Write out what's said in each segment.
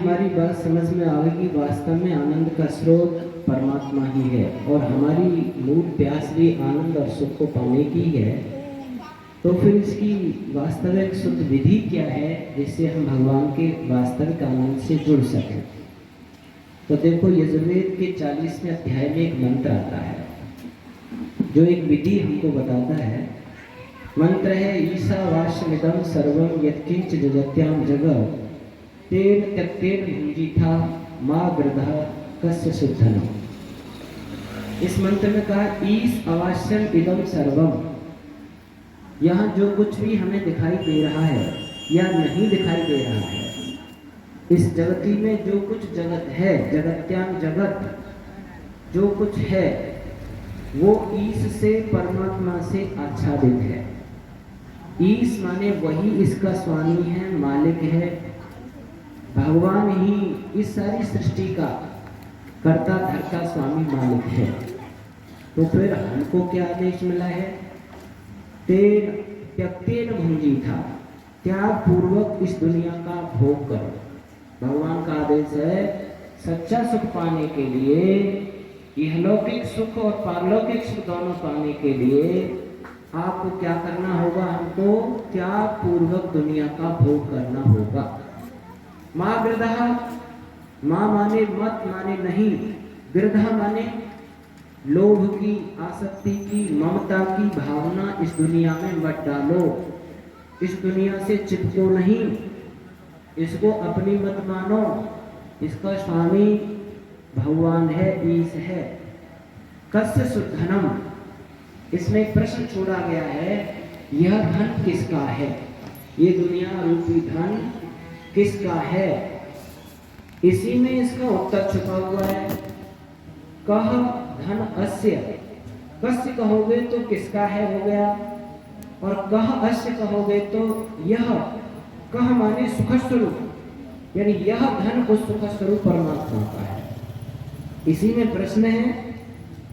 हमारी बात समझ में आएगी, वास्तव में आनंद का स्रोत परमात्मा ही है और हमारी मूल प्यास भी आनंद और सुख को पाने की है। तो फिर इसकी वास्तविक शुद्ध विधि क्या है जिससे हम भगवान के वास्तविक आनंद से जुड़ सकें? तो देखो, यजुर्वेद के 40वें अध्याय में एक मंत्र आता है जो एक विधि हमको बताता है। मंत्र है ईशावास्यमिदं सर्वं यत्किंच जगत्यां जगत् तेन त्यक्तेन भुंजीथा मा गृधः कस्य शुद्धनम्। इस मंत्र में कहा ईश अवास्यम इदम सर्वम, यहाँ जो कुछ भी हमें दिखाई दे रहा है या नहीं दिखाई दे रहा है, इस जगती में जो कुछ जगत है, जगत्यां जगत जो कुछ है वो ईश से, परमात्मा से आच्छादित है। ईश माने वही इसका स्वामी है, मालिक है, भगवान ही इस सारी सृष्टि का कर्ता धर्ता स्वामी मालिक है। तो फिर हमको क्या आदेश मिला है? तेन त्यक्तेन भुंजीथा, त्याग पूर्वक इस दुनिया का भोग करो। भगवान का आदेश है सच्चा सुख पाने के लिए, इहलौकिक सुख और पारलौकिक सुख दोनों पाने के लिए आपको क्या करना होगा? हमको त्याग पूर्वक दुनिया का भोग करना होगा। माँ गृधः, माँ माने मत माने नहीं, गृधः माने लोभ की, आसक्ति की, ममता की भावना इस दुनिया में मत डालो। इस दुनिया से चिपको नहीं, इसको अपनी मत मानो। इसका स्वामी भगवान है, ईश है। कस्य शुद्धनम, इसमें एक प्रश्न छोड़ा गया है, यह धन किसका है? ये दुनिया रूपी धन किसका है? इसी में इसका उत्तर छुपा हुआ है। कह धन अस्य, कस्य कहोगे तो किसका है हो गया, और कह अस्य कहोगे तो यह, कह माने सुख स्वरूप, यानी यह धन उस सुख स्वरूप परमात्मा का है। इसी में प्रश्न है,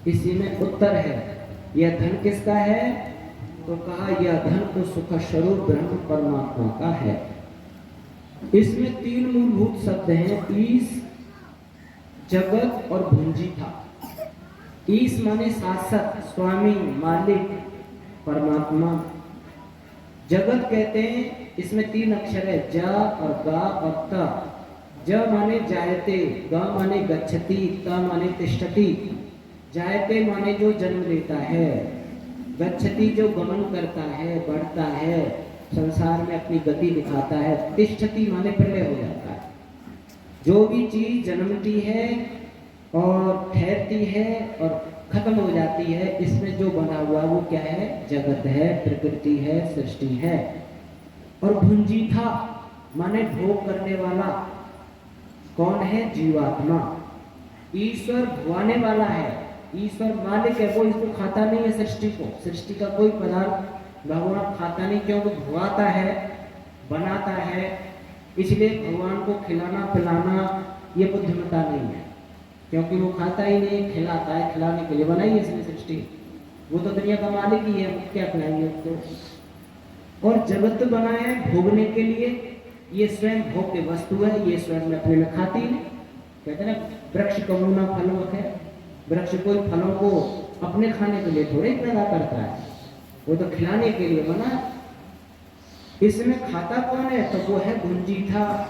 इसी में उत्तर है। यह धन किसका है? तो कहा यह धन उस सुख स्वरूप ब्रह्म परमात्मा का है। इसमें तीन मूलभूत शब्द हैं, ईश, जगत और भुंजीथा। ईश माने शासक, स्वामी, मालिक, परमात्मा। जगत कहते हैं, इसमें तीन अक्षर है, ज और गा और त। ज माने जायते, ग माने गच्छति, त माने तिष्ठति। जायते माने जो जन्म लेता है, गच्छति जो गमन करता है, बढ़ता है, संसार में अपनी गति दिखाता है, तिष्ठति माने प्रलय हो जाता है। जो भी चीज जन्मती है और ठहरती है और खत्म हो जाती है, इसमें जो बना हुआ वो क्या है? जगत है, प्रकृति है, सृष्टि है। और भुंजीथा माने भोग करने वाला। कौन है? जीवात्मा। ईश्वर भुआने वाला है, ईश्वर मालिक है, वो इसको खाता नहीं है, सृष्टि को। सृष्टि का कोई पदार्थ भगवान खाता नहीं, क्योंकि भुआता है, बनाता है। इसलिए भगवान को खिलाना पिलाना ये बुद्धिमत्ता नहीं है, क्योंकि वो खाता ही नहीं, खिलाता है, खिलाने के लिए बनाई है इसने सृष्टि। वो तो दुनिया का मालिक ही है, क्या खिलाएंगे उसको। और जगत बनाया है भोगने के लिए, ये स्वयं भोग की वस्तु है, ये स्वयं अपने में खाती नहीं। कहते हैं ना, वृक्ष कमूना फलों है। वृक्ष कोई फलों को अपने खाने के लिए थोड़े पैदा करता है, वो तो खिलाने के लिए बना। इसमें खाता कौन है? तो वो है भुंजीथा,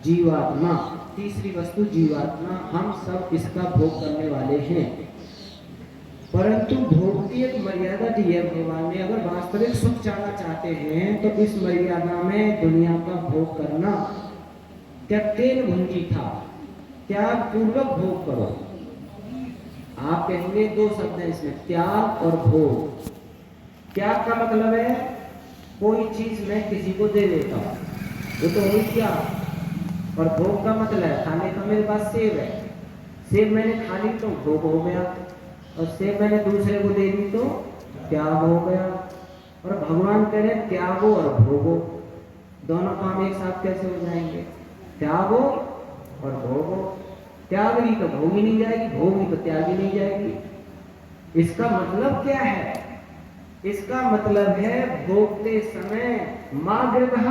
जीवात्मा। तीसरी वस्तु जीवात्मा, हम सब इसका भोग करने वाले हैं। परंतु भोग की एक मर्यादा दी है भगवान ने। अगर वास्तविक सुख चाहना चाहते हैं तो इस मर्यादा में दुनिया का भोग करना। त्यक्तेन भुंजीथा, त्याग पूर्वक भोग करो। आप कहेंगे दो शब्द है इसमें, त्याग और भोग। त्याग का मतलब है कोई चीज मैं किसी को दे देता हूँ, वो तो हो क्या। और भोग का मतलब है खाने का। मेरे पास सेब है, सेब मैंने खा ली तो भोग हो गया, और सेब मैंने दूसरे को दे दी तो त्याग हो गया। और भगवान कह रहे त्यागो और भोगो, दोनों काम एक साथ कैसे हो जाएंगे? त्यागो और भोगो। त्याग भी तो भोगी नहीं जाएगी, भोगी तो त्यागी नहीं जाएगी। इसका मतलब क्या है? इसका मतलब है भोगते समय माँ गृह,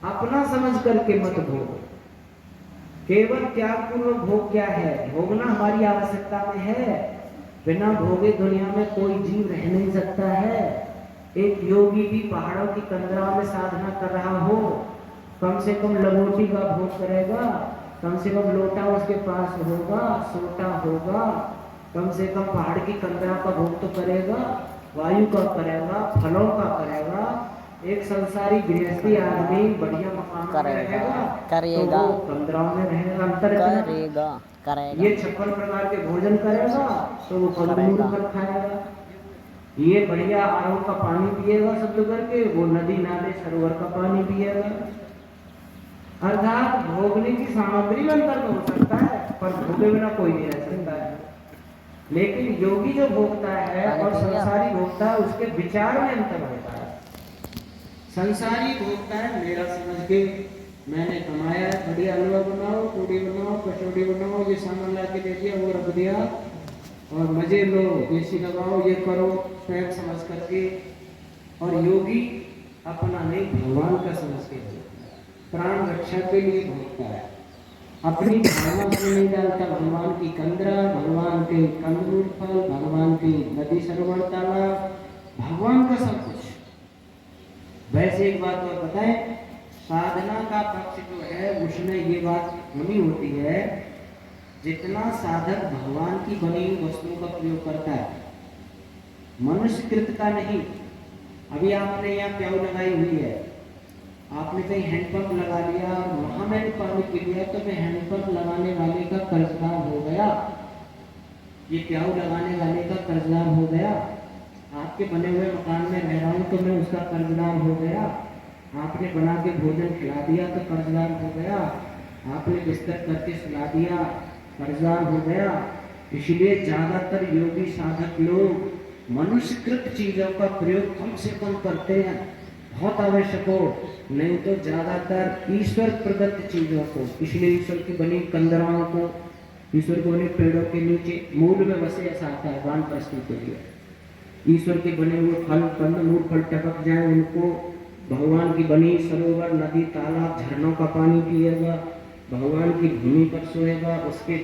अपना समझ करके मत भोगो। केवल त्याग पूर्वक भोग क्या है? भोगना हमारी आवश्यकता में है। बिना भोगे दुनिया में कोई जीव रह नहीं सकता है। एक योगी भी पहाड़ों की तंद्रा में साधना कर रहा हो, कम से कम लंगोटी का भोग करेगा, कम से कम लोटा उसके पास होगा, सोटा होगा, कम से कम पहाड़ की तंद्रा का भोग तो करेगा, वायु का करेगा, फलों का करेगा। एक संसारी गृहस्थी आदमी बढ़िया मकान में रहेगा, करेगा, तो वो तंद्रा में रहेगा, अंतर करेगा, करेगा। ये 56 प्रकार के भोजन करेगा तो वो कंदमूल पर खाएगा। ये बढ़िया आरो का पानी पिएगा शुद्ध करके, वो नदी नाले सरोवर का पानी पिएगा। अर्थात भोगने की सामग्री में अंतर तो हो सकता है, पर भोगे बिना कोई नहीं रह सकता है। लेकिन योगी जो भोगता है और संसारी भोगता है, उसके विचार में अंतर होता है। संसारी भोगता है मेरा समझ के, मैंने कमाया है, बढ़िया हलवा बनाओ, पूड़ी बनाओ, कचौड़ी बनाओ, ये सामान ला के दे दिया, वो रख दिया और मजे लो, एसी लगाओ, ये करो, स्वयं समझ करके। और योगी अपना नहीं, भगवान का समझ के प्राण रक्षा के लिए भोगता है। अपनी भावना में नहीं डालता भगवान की कंदरा, भगवान के कंदमूल फल, भगवान की नदी सरोवर तालाब, भगवान का सब कुछ। वैसे एक बात और बताएं, साधना का पक्ष जो है उसमें ये बात होनी होती है, जितना साधक भगवान की बनी हुई वस्तुओं का प्रयोग करता है, मनुष्य कृत का नहीं। अभी आपने यहाँ प्याऊ लगाई हुई है, आपने कहीं हैंडपंप लगा लिया, वहां मैंने पानी पी लिया, तो मैं हैंडपंप लगाने वाले का कर्जदार हो गया, ये प्याऊ लगाने वाले का कर्जदार हो गया। आपके बने हुए मकान में रह रहा हूँ तो मैं उसका कर्जदार हो गया। आपने बना के भोजन खिला दिया तो कर्जदार हो गया। आपने बिस्तर करके सुला दिया, कर्जदार हो गया। इसलिए ज्यादातर योगी साधक लोग मनुष्यकृत चीजों का प्रयोग कम से कम करते हैं, बहुत आवश्यक हो, नहीं तो ज्यादातर ईश्वर प्रदत्त चीजों को, इसलिए ईश्वर की बनी कंदराओं को, ईश्वर को बने पेड़ों के नीचे मूल में बसे ऐसा आता है वान प्रस्तुत के लिए। ईश्वर के बने हुए फल, कंदमूल फल टपक जाए उनको, भगवान की बनी सरोवर, नदी, तालाब, झरनों का पानी पिएगा, भगवान की भूमि पर सोएगा, उसके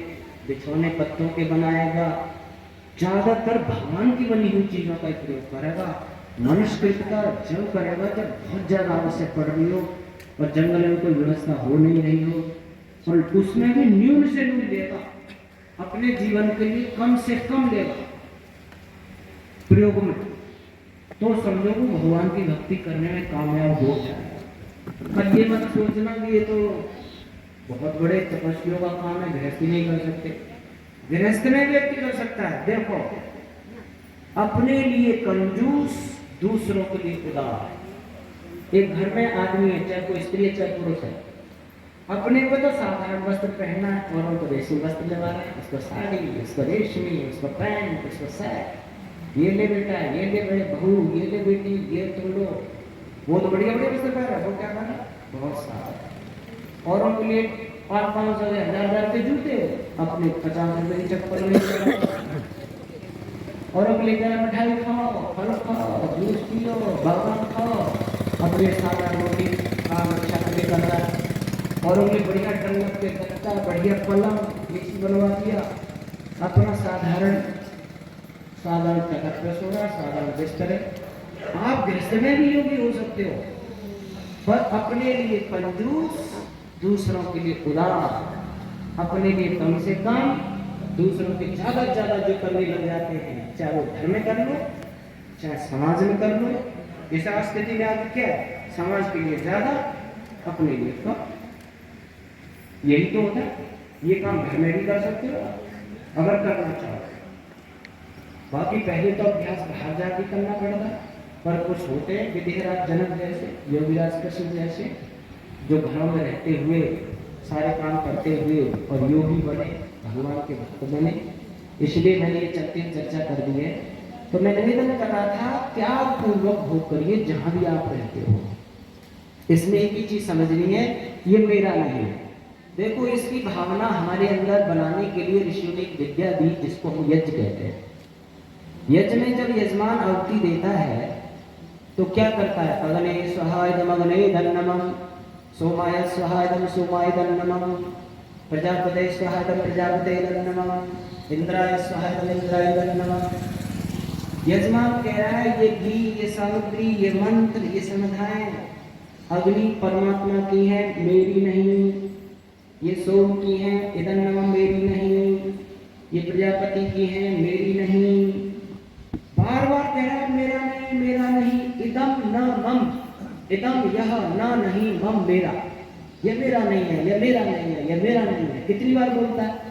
बिछौने पत्तों के बनाएगा, ज्यादातर भगवान की बनी हुई चीजों का प्रयोग करेगा। मनुष्य का जब करेगा जब बहुत ज्यादा आवश्यक पड़ रही हो और जंगल में कोई व्यवस्था हो नहीं रही हो, और उसमें भी न्यून से न्यून लेगा, अपने जीवन के लिए कम से कम लेगा प्रयोग में, तो समझो वो भगवान की भक्ति करने में कामयाब हो जाएगा। पर ये मत सोचना कि ये तो बहुत बड़े तपस्वियों का काम है, गृहस्थी नहीं कर सकते। गृहस्थ में व्यक्ति कर सकता है। देखो, अपने लिए कंजूस, दूसरों के लिए उदार। एक घर में आदमी है, चाहे कोई स्त्री है चाहे पुरुष है, अपने को तो साधारण वस्त्र पहनना है, औरों को रेशमी वस्त्र लगा रहे हैं, उसको साड़ी, उसको रेशमी, उसको पैंट, उसको शर्ट, ये ले बेटा, ये ले बड़े बहू, ये ले बेटी, ये तुम लो। वो तो बढ़िया बढ़िया वस्त्र पहन रहा है, वो क्या करना, बहुत सारा। औरों के लिए 500-500 1000 के जूते, अपने 50 रुपए की चप्पल ले, औरों के लिए क्या, मिठाई खाओ, फल खाओ, जूस पियो, बादाम खाओ, अपने सादा रोटी काम अच्छा करके कर रहा है। औरों के बढ़िया टंगत के गत्ता, बढ़िया पलंग एसी बनवा दिया, अपना साधारण तखत पे सो रहा, साधारण बिस्तर है। आप गृहस्थ में भी योगी हो सकते हो, पर अपने लिए कंजूस, दूसरों के लिए उदार, अपने लिए कम से कम, दूसरों के ज्यादा ज्यादा जो करने लग जाते हैं, चाहे वो घर में कर लो चाहे समाज में कर लो। इस स्थिति में आप क्या है, समाज के लिए ज्यादा, अपने लिए कम। यही तो होता है। ये काम घर में भी कर सकते हो अगर करना चाहो। बाकी पहले तो अभ्यास बाहर जाके करना पड़ता, पर कुछ होते हैं विधिराज जनक जैसे, योगीराज कृष्ण जैसे, जो घरों में रहते हुए सारे काम करते हुए और योगी बने, भगवान के भक्त बने। इसलिए मैंने ये चलती चर्चा कर दी है। तो मैं निवेदन कर रहा था, त्याग पूर्वक भोग करिए जहां भी आप रहते हो। इसमें एक ही चीज समझनी है, ये मेरा नहीं है। देखो, इसकी भावना हमारे अंदर बनाने के लिए ऋषियों ने एक विद्या दी, जिसको हम यज्ञ कहते हैं। यज्ञ में जब यजमान आहुति देता है तो क्या करता है, अग्ने स्वाहा इदम अग्ने धन्नमम, सोमाय स्वाहा इदम सोमाय धन्नमम, प्रजापते स्वाहा तम प्रजापते नमः, इंद्राय स्वाहा तम इंद्राय नमः। यजमान कह रहा है ये घी, ये सामग्री, ये मंत्र, ये समाधाएं अग्नि परमात्मा की है, मेरी नहीं। ये सोम की है, इदं नमः, मेरी नहीं। ये प्रजापति की है, मेरी नहीं। बार बार कह रहा है मेरा नहीं, मेरा नहीं। इदं न मम, इदं यह न नहीं, मम मेरा। ये मेरा नहीं है, ये मेरा नहीं है, ये मेरा नहीं है। कितनी बार बोलता है?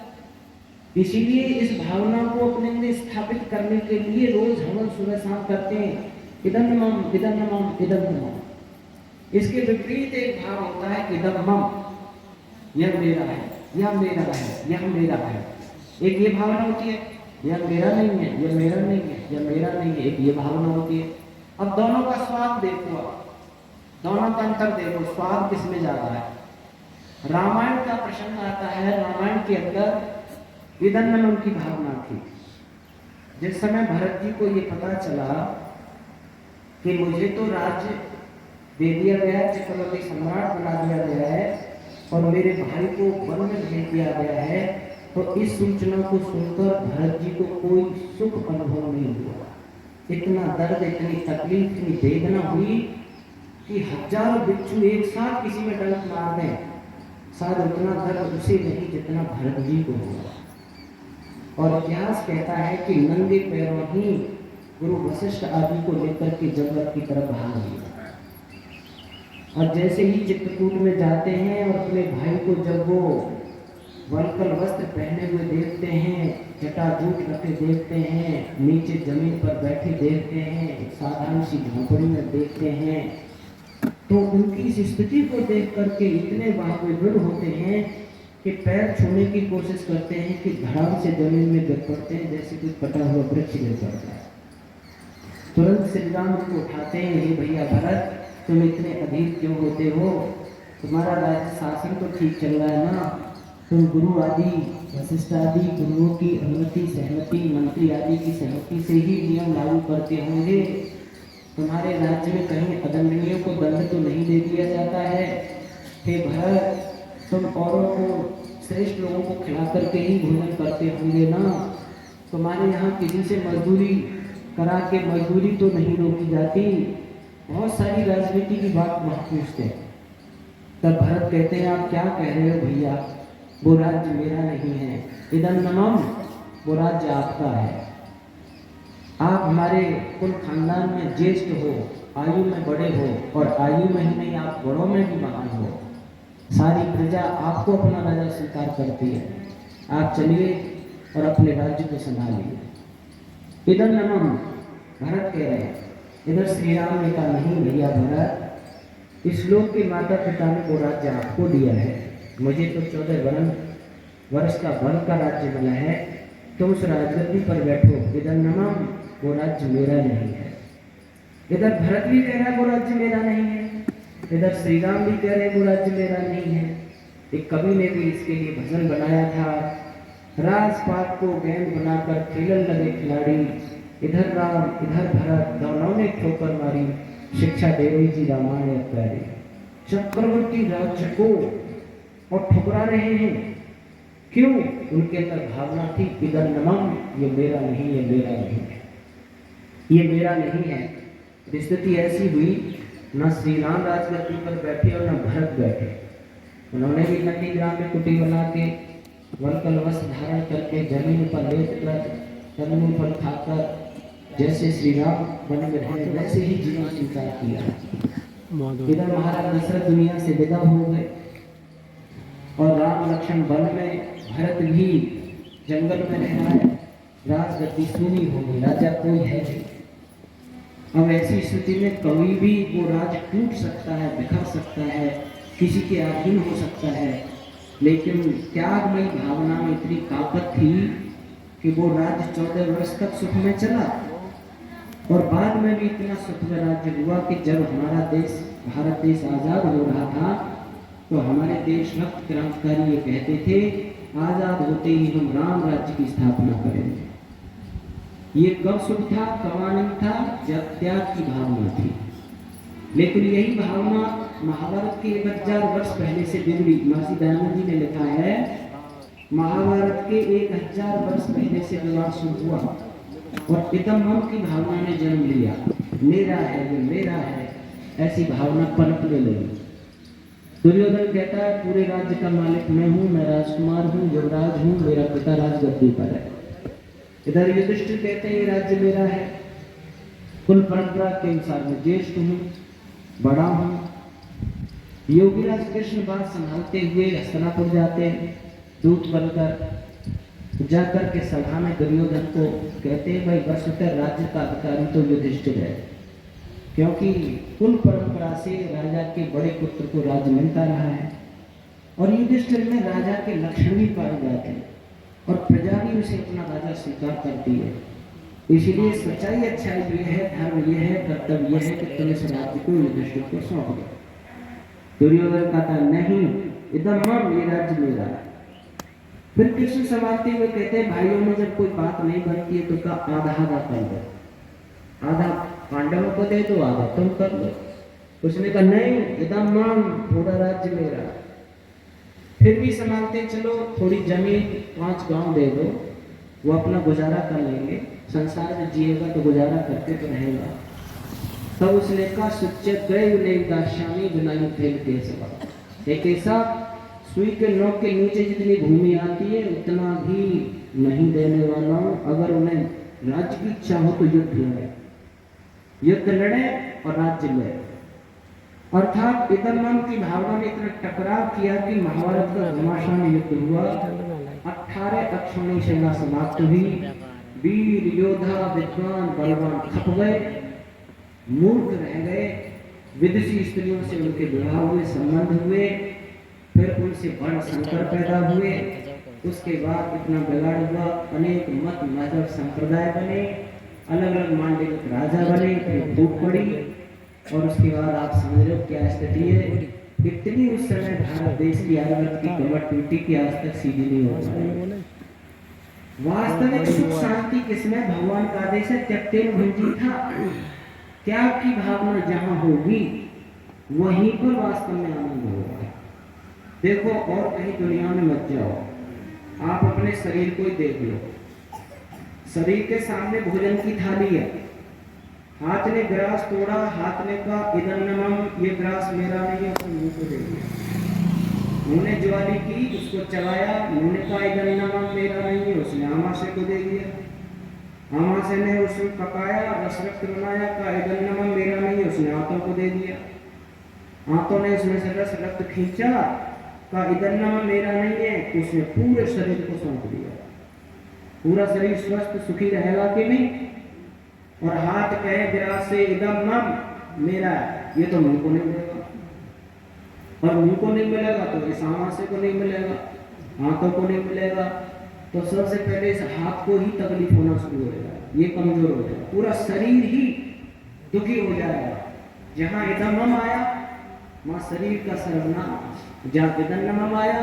इसीलिए इस भावना को अपने अंदर स्थापित करने के लिए रोज हवन सुबह शाम करते हैं, इदं मम, इदं मम, इदं मम। इसके विपरीत एक भाव होता है कि इदं मम, यह मेरा है, यह मेरा है, यह मेरा है। एक ये भावना होती है, यह मेरा नहीं है, यह मेरा नहीं है, यह मेरा नहीं है। एक ये भावना होती है। अब दोनों का स्वाद देखो, दोनों का अंतर देखो, स्वाद किसमें ज्यादा है। रामायण का प्रसंग आता है, रामायण के अंदर इदं मम की भावना थी। जिस समय भरत जी को ये पता चला कि मुझे तो राज्य दे दिया गया है, चक्रवर्ती सम्राट बना दिया गया है और मेरे भाई को वन में भेज दिया गया है, तो इस सूचना को सुनकर भरत जी को कोई सुख अनुभव नहीं हुआ। इतना दर्द, इतनी तकलीफ, इतनी वेदना हुई कि हजारों बिच्छू एक साथ किसी में डंक मार दें, शायद उतना दर्द उसे नहीं जितना भरत जी को हुआ। और इतिहास कहता है कि नंगे पैरों ही गुरु वशिष्ठ आदि को लेकर के जंगल की तरफ भाग लिया। और जैसे ही चित्रकूट में जाते हैं और अपने भाई को जब वो वलकल वस्त्र पहने हुए देखते हैं, जटाजूट रखे देखते हैं, नीचे जमीन पर बैठे देखते हैं, साधारण सी झोंपड़ी में देखते हैं, तो उनकी इस स्थिति को देख करके इतने वाहविवृद्ध होते हैं कि पैर छूने की कोशिश करते हैं कि धड़ाम से जमीन में गिर पड़ते हैं, जैसे कोई कटा हुआ वृक्ष गिर पड़ता है। तुरंत श्री राम को उठाते हैं, हे भैया भरत, तुम इतने अधीर क्यों होते हो? तुम्हारा राज्य शासन तो ठीक चल रहा है ना? तुम गुरु आदि, वशिष्ठ आदि गुरुओं की अनुमति, सहमति, मंत्री आदि की सहमति से ही नियम लागू करते होंगे। तुम्हारे राज्य में कहीं अदंडनीयों को दंड तो नहीं दे दिया जाता है? हे भरत, तुम औरों को, श्रेष्ठ लोगों को खिला करके ही भोजन करते होंगे ना? तुम्हारे यहाँ किसी से मजदूरी करा के मजदूरी तो नहीं रोकी जाती? बहुत सारी राजनीति की बात मत पूछते। तब भरत कहते हैं, आप क्या कह रहे हो भैया? वो राज्य मेरा नहीं है, इदं मम, वो राज्य आपका है। आप हमारे कुल खानदान में ज्येष्ठ हो, आयु में बड़े हो, और आयु में ही नहीं आप बड़ों में भी महान हो। सारी प्रजा आपको अपना राजा स्वीकार करती है। आप चलिए और अपने राज्य को संभालिए। इदं मम, भरत कह रहे हैं। इधर श्री राम ने कहा, नहीं भैया भरत, इस लोक के माता पिता ने वो राज्य आपको दिया है, मुझे तो 14 वर्ष का वन का राज्य मिला है, तुम उस राजगद्दी पर बैठो। इदं मम, वो राज्य मेरा नहीं है। इधर भरत भी कह रहा है वो राज्य मेरा नहीं है, इधर श्री राम भी कह रहे हैं वो राज्य मेरा नहीं है। एक कवि ने भी इसके लिए भजन बनाया था, राजपाट को गेंद बनाकर खेलन लगे खिलाड़ी, इधर राम इधर भरत, दोनों ने ठोकर मारी, शिक्षा दे रही जी रामायण प्यारी। चक्रवर्ती राज्य को और ठुकरा रहे हैं, क्यों? उनके अंदर भावना थी, इदं मम, ये मेरा नहीं, ये मेरा नहीं है, ये मेरा नहीं है। स्थिति ऐसी हुई, न श्री राम राजगद्दी पर बैठे और न भरत बैठे। उन्होंने भी नंदीग्राम में कुटी बना के, वलकल वस्त्र धारण करके, जमीन पर लेट कर, जमीन पर खाकर, जैसे श्री राम वन में रहे वैसे ही जीवन स्वीकार किया। इधर महाराज दशरथ दुनिया से विदा हो गए और राम लक्ष्मण वन में, भरत भी जंगल में रह रहा है, राजगद्दी सूनी हो गई, राजा कोई है नहीं। अब ऐसी स्थिति में कभी भी वो राज टूट सकता है, बिखर सकता है, किसी के अधीन हो सकता है, लेकिन त्यागमयी भावना में इतनी ताकत थी कि वो राज्य 14 वर्ष तक सुख में चला और बाद में भी इतना सुख में राज्य हुआ कि जब हमारा देश, भारत देश आज़ाद हो रहा था, तो हमारे देशभक्त क्रांतिकारी ये कहते थे, आज़ाद होते ही हम राम राज्य की स्थापना करेंगे। ये कब सुख था, कब आनंद था? जब त्याग की भावना थी। लेकिन यही भावना महाभारत के 1000 वर्ष पहले से बिगड़ी। महर्षि दयानंद जी ने लिखा है, महाभारत के 1000 वर्ष पहले से विवाह शुरू हुआ और इदम की भावना ने जन्म लिया। मेरा है, ये मेरा है, ऐसी भावना पनपने लगी। दुर्योधन कहता है पूरे राज्य का मालिक मैं हूँ, मैं राजकुमार हूँ, युवराज हूँ, मेरा पिता राजगद्दी पर है। इधर युधिष्ठिर कहते हैं ये राज्य मेरा है, कुल परंपरा के अनुसार मैं ज्येष्ठ हूँ, बड़ा हूँ। योगीराज कृष्ण बात संभालते हुए हस्तिनापुर जाते हैं, दूत बनकर जाकर के सभा में दुर्योधन को कहते हैं भाई वस्तुतः राज्य का अधिकारी तो युधिष्ठिर है, क्योंकि कुल परंपरा से राजा के बड़े पुत्र को राज्य मिलता रहा है और युधिष्ठिर में राजा के लक्षण भी पाए जाते हैं और प्रजा भी उसे अपना राजा स्वीकार करती है। इसलिए सच्चाई अच्छाई ये है, धर्म ये है, कर्तव्य ये है कि तुम इस राज्य को युधिष्ठिर को सौंप दो। दुर्योधन कहता नहीं, इदम ये राज्य मेरा है। फिर कृष्ण संभालते हुए कहते हैं भाइयों में जब कोई बात नहीं बनती है तो का आधा आधा कर दो, आधा पांडवों को दे दो, आधा तुम कर लो। उसने कहा नहीं, इदम पूरा राज्य मेरा। फिर भी संभालते चलो थोड़ी जमीन 5 गांव दे दो, वो अपना गुजारा कर लेंगे, संसार में जिएगा तो गुजारा करके तो रहेगा। तब उसने कहा सुच्चत गए दाशानी बुनाई फेल के सवाल। एक ऐसा सुई के नोक के नीचे जितनी भूमि आती है उतना भी नहीं देने वाला हूं। अगर उन्हें राज्य की इच्छा हो तो युद्ध लड़े और राज्य ले। अर्थात इदम की भावना ने इतना टकराव किया कि महाभारत का घमासान युद्ध हुआ। 18 अक्षौणी सेना समाप्त हुई। वीर योद्धा विद्वान बलवान खप गए, मूर्ख रह गए। विदेशी स्त्रियों से उनके विवाह हुए, संबंध हुए, फिर उनसे बड़ संकर पैदा हुए। उसके बाद इतना बिगाड़ हुआ, अनेक मत मजहब संप्रदाय बने, अलग अलग मांडलिक राजा बने, फिर फूट पड़ी और उसके बाद आप समझ लो क्या स्थिति है। इतनी उस समय भारत देश की आर्यवर्त की कमर टूटी की आज तक सीधी नहीं हो पाई। वास्तविक सुख शांति किसमें? भगवान का आदेश है त्यक्तेन भुंजी था। त्याग की भावना जहां होगी वहीं पर वास्तव में आनंद होगा। देखो और कहीं दुनिया में मत जाओ, आप अपने शरीर को ही देख लो। शरीर के सामने भोजन की थाली है, हाथ ने ग्रास तोड़ा, हाथ ने कहा इदन्नमम ये ग्रास मेरा नहीं है, उसने मुंह को दे दिया। मुंह ने ज्वाली की, उसको चलाया, मुंह ने कहा इदन्नमम मेरा नहीं है, उसने आमाशय को दे दिया। आमाशय ने उसको पकाया, रस रक्त बनाया, कहा इदन्नमम मेरा नहीं है, उसने आंतों को दे दिया। आंतों ने उसमें से रस रक्त खींचा, कहा इदन्नमम मेरा नहीं है, तो उसने पूरे शरीर को सौंप दिया। पूरा शरीर स्वस्थ सुखी रहेगा कि नहीं? और हाथ कहे विराट से इदन्नम मेरा, ये तो मुंह को नहीं मिलेगा, और मुंह को नहीं मिलेगा तो इस आमाशय को नहीं मिलेगा, आंतों को नहीं मिलेगा, तो सबसे पहले इस हाथ को ही तकलीफ होना शुरू हो जाएगा, ये कमजोर हो जाएगा, पूरा शरीर ही दुखी हो जाएगा। जहां इदन्नम आया वहां शरीर का सर्वनाश, जहां इदन्नम आया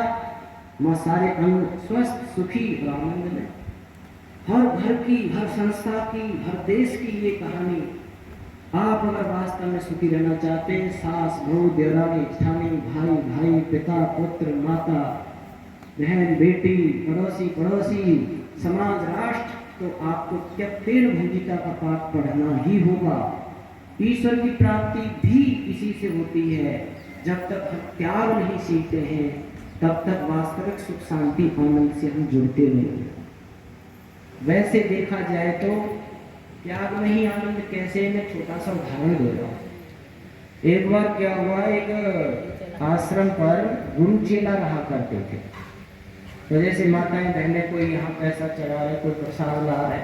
वहां सारे अंग स्वस्थ सुखी और आनंद में। हर घर की, हर संस्था की, हर देश की ये कहानी। आप अगर वास्तव में सुखी रहना चाहते हैं, सास बहू देवरानी जेठानी भाई भाई पिता पुत्र माता बहन बेटी पड़ोसी पड़ोसी समाज राष्ट्र, तो आपको त्यक्तेन भुंजिता का पाठ पढ़ना ही होगा। ईश्वर की प्राप्ति भी इसी से होती है। जब तक हम त्याग नहीं सीखते हैं तब तक वास्तविक सुख शांति आनंद से हम जुड़ते नहीं। वैसे देखा जाए तो त्याग नहीं आनंद कैसे, मैं छोटा सा उदाहरण दे रहा हूँ। एक बार क्या हुआ, एक आश्रम पर गुरु चेला रहा करते थे। तो जैसे माताएं बहनें कोई यहाँ पैसा चढ़ा रहे, कोई प्रसाद ला रहे,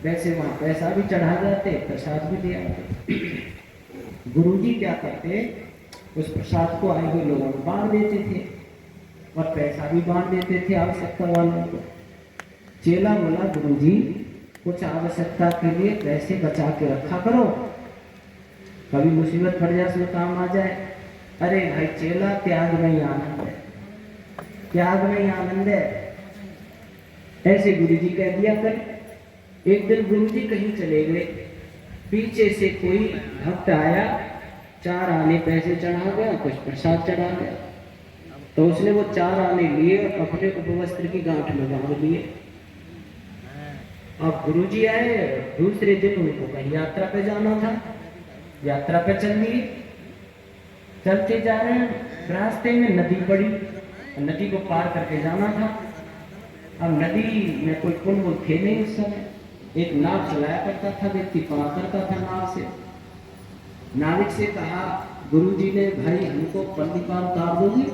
वैसे वहाँ पैसा भी चढ़ा जाते, प्रसाद भी दे आते। गुरुजी क्या करते, उस प्रसाद को आए हुए लोगों को बांट देते थे और पैसा भी बांट देते थे आवश्यकता वालों को। चेला बोला गुरुजी कुछ आवश्यकता के लिए पैसे बचा के रखा करो, कभी मुसीबत पड़ जाए उसमें काम आ जाए। अरे भाई चेला, त्याग नहीं आनंद है, त्याग नहीं आनंद है, ऐसे गुरुजी कह दिया कर। एक दिन गुरुजी कहीं चले गए, पीछे से कोई भक्त आया, 4 आने पैसे चढ़ा गया, कुछ प्रसाद चढ़ा गया। तो उसने वो 4 आने लिए और अपने उपवस्त्र की गांठ में बांध लिए। अब गुरुजी आए, दूसरे दिन उनको कहीं यात्रा पे जाना था, यात्रा पे चल लिए। चलते जा रहे हैं, रास्ते में नदी पड़ी, नदी को पार करके जाना था। अब नदी में कोई पुल वो थे नहीं उस समय, एक नाव चलाया करता था व्यक्ति, पार करता था नाव से। नाविक से कहा, गुरुजी ने, भाई हमको पल्ली पार उतार दोगे?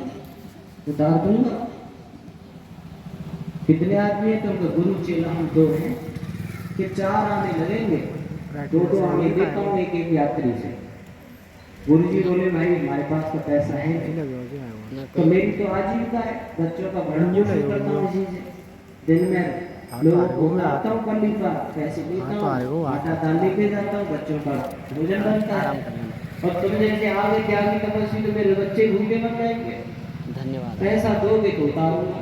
उतार दूंगा। कितने आदमी है? तो गुरु चेला हम 2 हैं कि 4 आने लगेंगे, 2 आने देता हूँ एक एक यात्री से। गुरुजी बोले, भाई हमारे पास तो पैसा है नहीं, तो मेरी तो आजीविका है, बच्चों का भरण पोषण करता हूँ इसी से। दिन में लोगों को उतारता हूँ पल्ली पार, पैसे देता हूँ, आटा दाल लेके जाता हूँ, बच्चों का भोजन बनता है। और तुम जैसे आगे त्यागी तपस्वी तो मेरे बच्चे भूखे मर जाएंगे, धन्यवाद। पैसा दोगे तो उतारूंगा।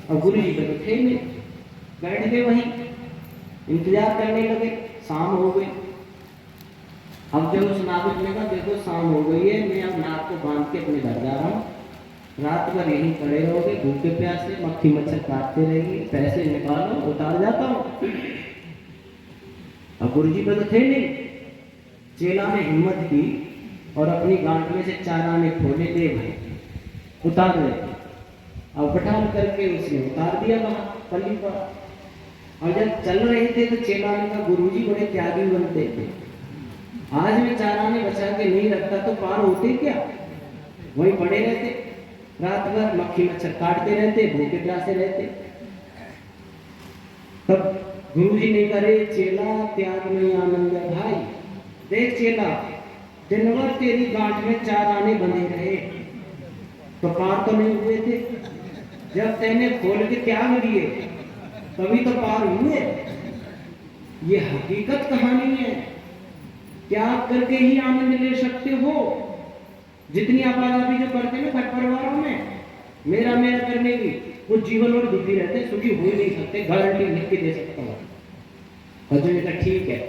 और गुरुजी तो थे नहीं, बैठ गए वहीं, इंतजार करने लगे। शाम हो गई। अब जब उस नाविक ने कहा, देखो शाम हो गई है, मैं अब नाव को बांध के अपने घर जा रहा हूँ, रात भर यहीं खड़े रहोगे, भूखे प्यासे, मक्खी मच्छर काटते रहेगी, पैसे निकालो, उतार जाता हूँ। अब गुरुजी पे तो थे नहीं। चेला ने हिम्मत की और अपनी गांठ में से 4 आने खोले, दे भाई, उतार दे। अब पठान करके उसने उतार दिया वहां पल्ली पर। और जब चल रहे थे तो चेला ने कहा, गुरुजी बड़े त्यागी बनते थे, आज में 4 आने बचा के नहीं रखता तो पार होते क्या? वहीं पड़े रहते, रात भर मक्खी मच्छर काटते रहते, भूखे प्यासे रहते। तब गुरुजी ने करे, चेला त्याग में आनंद है। भाई देख चेला, दिन भर तेरी गांठ में 4 आने बंधे रहे तो पार तो नहीं हुए थे, जब तेने खोल के त्याग दिए तभी तो पार हुए। ये हकीकत कहानी है। त्याग करके ही आनंद ले सकते हो। जितनी आपाधापी जो करते हैं ना घर परिवारों में, मेरा करने की, वो जीवन भर दुखी रहते, सुखी हो ही नहीं सकते, गारंटी लिख के दे सकता हूँ। और जो कहता ठीक है,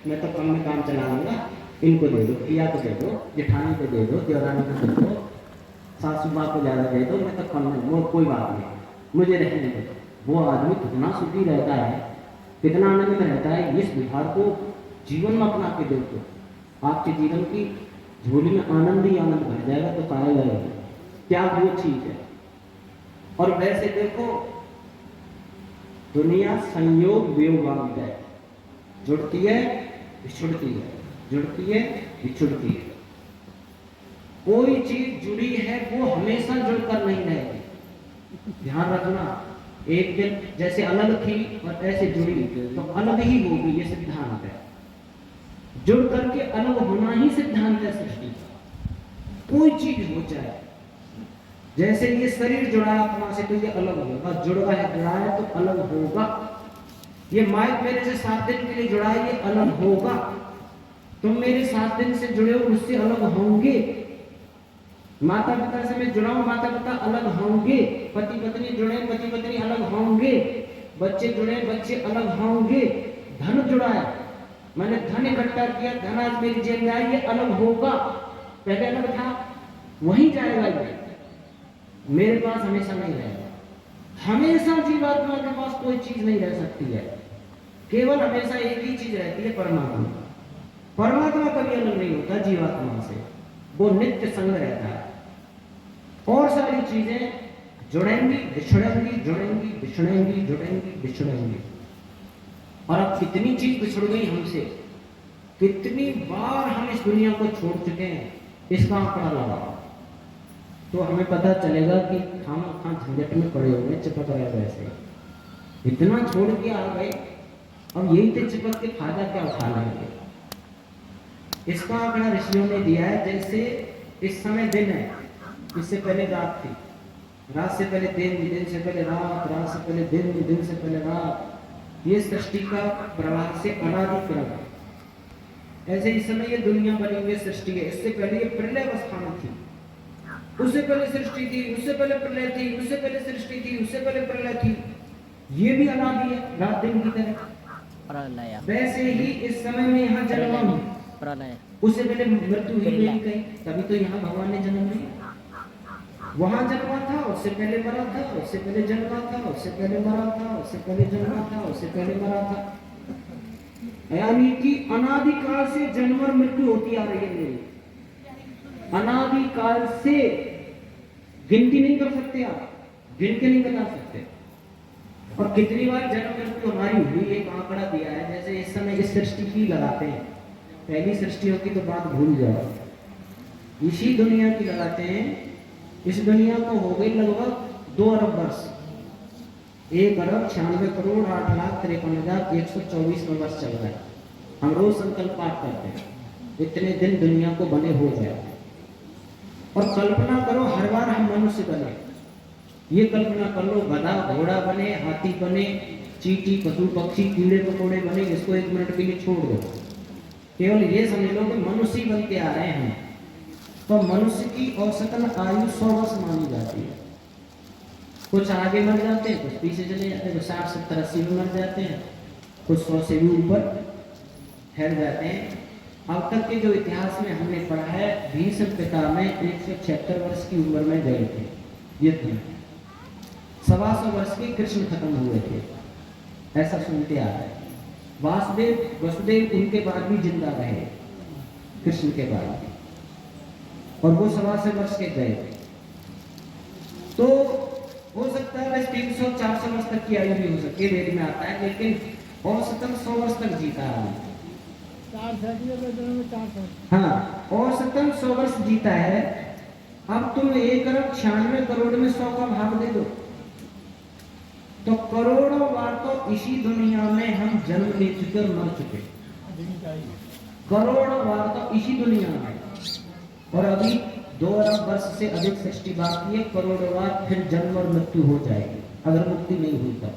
मैं तो कम में काम चला लूंगा, इनको दे दो, पिया को दे दो, जेठानी को दे दो, देवरानी को दे दो, सासू माँ को ज्यादा दे दो, मैं तो कम में, वो कोई बात नहीं, मुझे रहने दो। वो आदमी कितना सुखी रहता है, कितना आनंद में रहता है। इस विहार को जीवन में अपना के देखो, आपके जीवन की झोली में आनंद ही आनंद भर जाएगा। तो पाएगा क्या वो चीज है। और वैसे देखो, दुनिया संयोग वियोगांत है, जुड़ती है बिछुड़ती है, जुड़ती है बिछुड़ती है। कोई चीज जुड़ी है वो हमेशा जुड़कर नहीं रहेगी, ध्यान रखना। एक दिन जैसे अलग थी और ऐसे जुड़ी तो अलग ही होगी, ये सिद्धांत है। जुड़ करके अलग होना ही सिद्धांत है सृष्टि का। कोई चीज हो जाए, जैसे ये शरीर जुड़ा है आत्मा से तो ये अलग होगा, जुड़ा है तो अलग होगा। ये माइक मेरे से 7 दिन के लिए जुड़ा है, ये अलग होगा। तुम मेरे 7 दिन से जुड़े हो, मुझसे अलग होंगे। माता पिता से मैं जुड़ा हूं, माता पिता अलग होंगे। पति पत्नी जुड़े, पति पत्नी अलग होंगे। बच्चे जुड़े, बच्चे अलग होंगे। धन जुड़ा है, मैंने धन इकट्ठा किया, धन आज मेरी जेब में आई, ये अलग होगा। पहले अलग था, वहीं जाएगा ये, मेरे पास हमेशा नहीं रहेगा। हमेशा जीवात्मा के पास कोई चीज नहीं रह सकती है, केवल हमेशा एक ही चीज रहती है, परमात्मा। परमात्मा कभी अलग नहीं होता जीवात्मा से, वो नित्य संग रहता है। और सारी चीजें जुड़ेंगी बिछड़ेंगी, जुड़ेंगी बिछड़ेंगी, जुड़ेंगी बिछड़ेंगी। और अब कितनी चीज बिछड़ गई हमसे, कितनी बार हम इस दुनिया को छोड़ चुके हैं, इसका आंकड़ा लगाओ तो हमें पता चलेगा कि हम कहाँ झंझट में पड़े हुए, चिपक रहे वैसे। इतना छोड़ के आ गए, अब यही तो चिपक के फायदा क्या उठा लेंगे। इसका आंकड़ा ऋषियों ने दिया है। जैसे इस समय दिन है, इससे पहले रात थी, रात से पहले दिन, दिन से पहले रात, रात से पहले दिन, दिन से पहले रात। ये सृष्टि का प्रवाह से अनादि क्रम है। ऐसे इस समय ये दुनिया बनी हुई सृष्टि है। इससे पहले ये प्रलय अवस्था में थी, उससे पहले सृष्टि थी, उससे पहले प्रलय थी, उससे पहले सृष्टि थी, उससे पहले प्रलय थी। ये भी अनादि है, रात दिन की तरह। वैसे ही इस समय में यहाँ जन्म हुआ, उससे पहले मृत्यु हुई नहीं कहीं, तभी तो यहाँ भगवान ने जन्म लिया। वहां जन्मा था, उससे पहले मरा था, उससे पहले जन्मा था, उससे पहले मरा था, उससे पहले जन्मा था, उससे पहले मरा था। यानी कि अनादिकाल से जन्म और मृत्यु होती आ रही है मेरी। अनादिकाल से गिनती नहीं कर सकते आप, गिन के नहीं बता सकते। और कितनी बार जन्म मृत्यु हमारी हुई, एक आंकड़ा दिया है। जैसे इस समय इस सृष्टि की लगाते हैं, पहली सृष्टि होगी तो बात भूल जाओ, इसी दुनिया की लगाते हैं। इस दुनिया को हो गई लगभग 2 अरब वर्ष, 1,96,08,53,124 वर्ष चल रहा है। हम रोज संकल्प पाठ करते हैं, इतने दिन दुनिया को बने हो गया। और कल्पना करो हर बार हम मनुष्य बने। ये कल्पना कर लो गधा घोड़ा बने, हाथी बने, चींटी पशु पक्षी कीड़े मकोड़े बने, इसको 1 मिनट के लिए छोड़ दो। केवल ये समझ लो कि मनुष्य बनते आ रहे हैं। तो मनुष्य की औसतन आयु 100 वर्ष मानी जाती है। कुछ आगे मर जाते हैं, कुछ पीछे चले जाते हैं, कुछ 60, 70, 80 में मर जाते हैं, कुछ 100 से भी ऊपर ठहर जाते हैं। अब तक के जो इतिहास में हमने पढ़ा है, भीष्म पितामह 176 वर्ष की उम्र में गए थे युद्ध में, 125 वर्ष के कृष्ण खत्म हुए थे, ऐसा सुनते आ रहे हैं। वसुदेव उनके बाद भी जिंदा रहे, कृष्ण के बाद भी, और वो 125 वर्ष के गए थे। तो हो सकता है बस 300-400 वर्ष तक की आयु भी हो सकती है, वेद में आता है, लेकिन औसतन 100 वर्ष तक जीता है। हाँ, औसतन 100 वर्ष जीता है। अब तुम 1,96,00,000,000 में 100 का भाग दे दो, तो करोड़ों बार तो इसी दुनिया में हम जन्म ले चुके और मर चुके, करोड़ों बार तो इसी दुनिया में। और अभी 2 अरब वर्ष से अधिक सृष्टि बाकी है, करोड़ों बार फिर जन्म और मृत्यु हो जाएगी अगर मुक्ति नहीं हुई तब।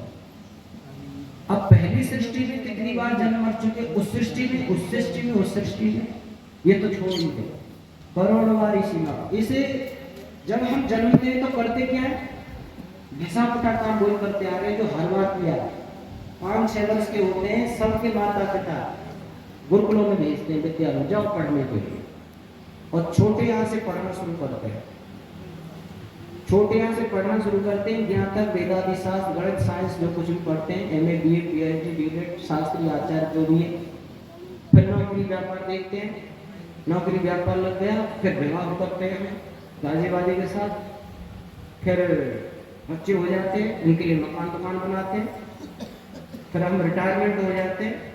अब पहली सृष्टि में कितनी बार जन्म मर चुके, उस सृष्टि में, उस सृष्टि में, उस सृष्टि में, ये तो छोड़ ही दो, करोड़ों बार इसी में। इसे जब हम जन्मते हैं तो करते क्या है, घिसा पिटा काम बोल करते आ रहे हैं, जो हर बार किया। 5-6 वर्ष के होते हैं, सबके माता पिता गुरुकुलों में भेजते हैं, विद्यालय जाओ पढ़ने के लिए, और छोटे यहाँ से पढ़ना शुरू करते हैं। छोटे यहाँ से पढ़ना शुरू करते हैं, यहाँ तक वेदादि शास्त्र, गणित, साइंस जो कुछ भी पढ़ते हैं, MA BA PhD DLED, Shastri आचार्य जो भी है। फिर नौकरी व्यापार देखते हैं, नौकरी व्यापार लग गया, फिर विवाह करते हैं गाजे बाजे के साथ, फिर बच्चे हो जाते हैं, उनके लिए मकान दुकान बनाते हैं, फिर हम रिटायरमेंट हो जाते हैं,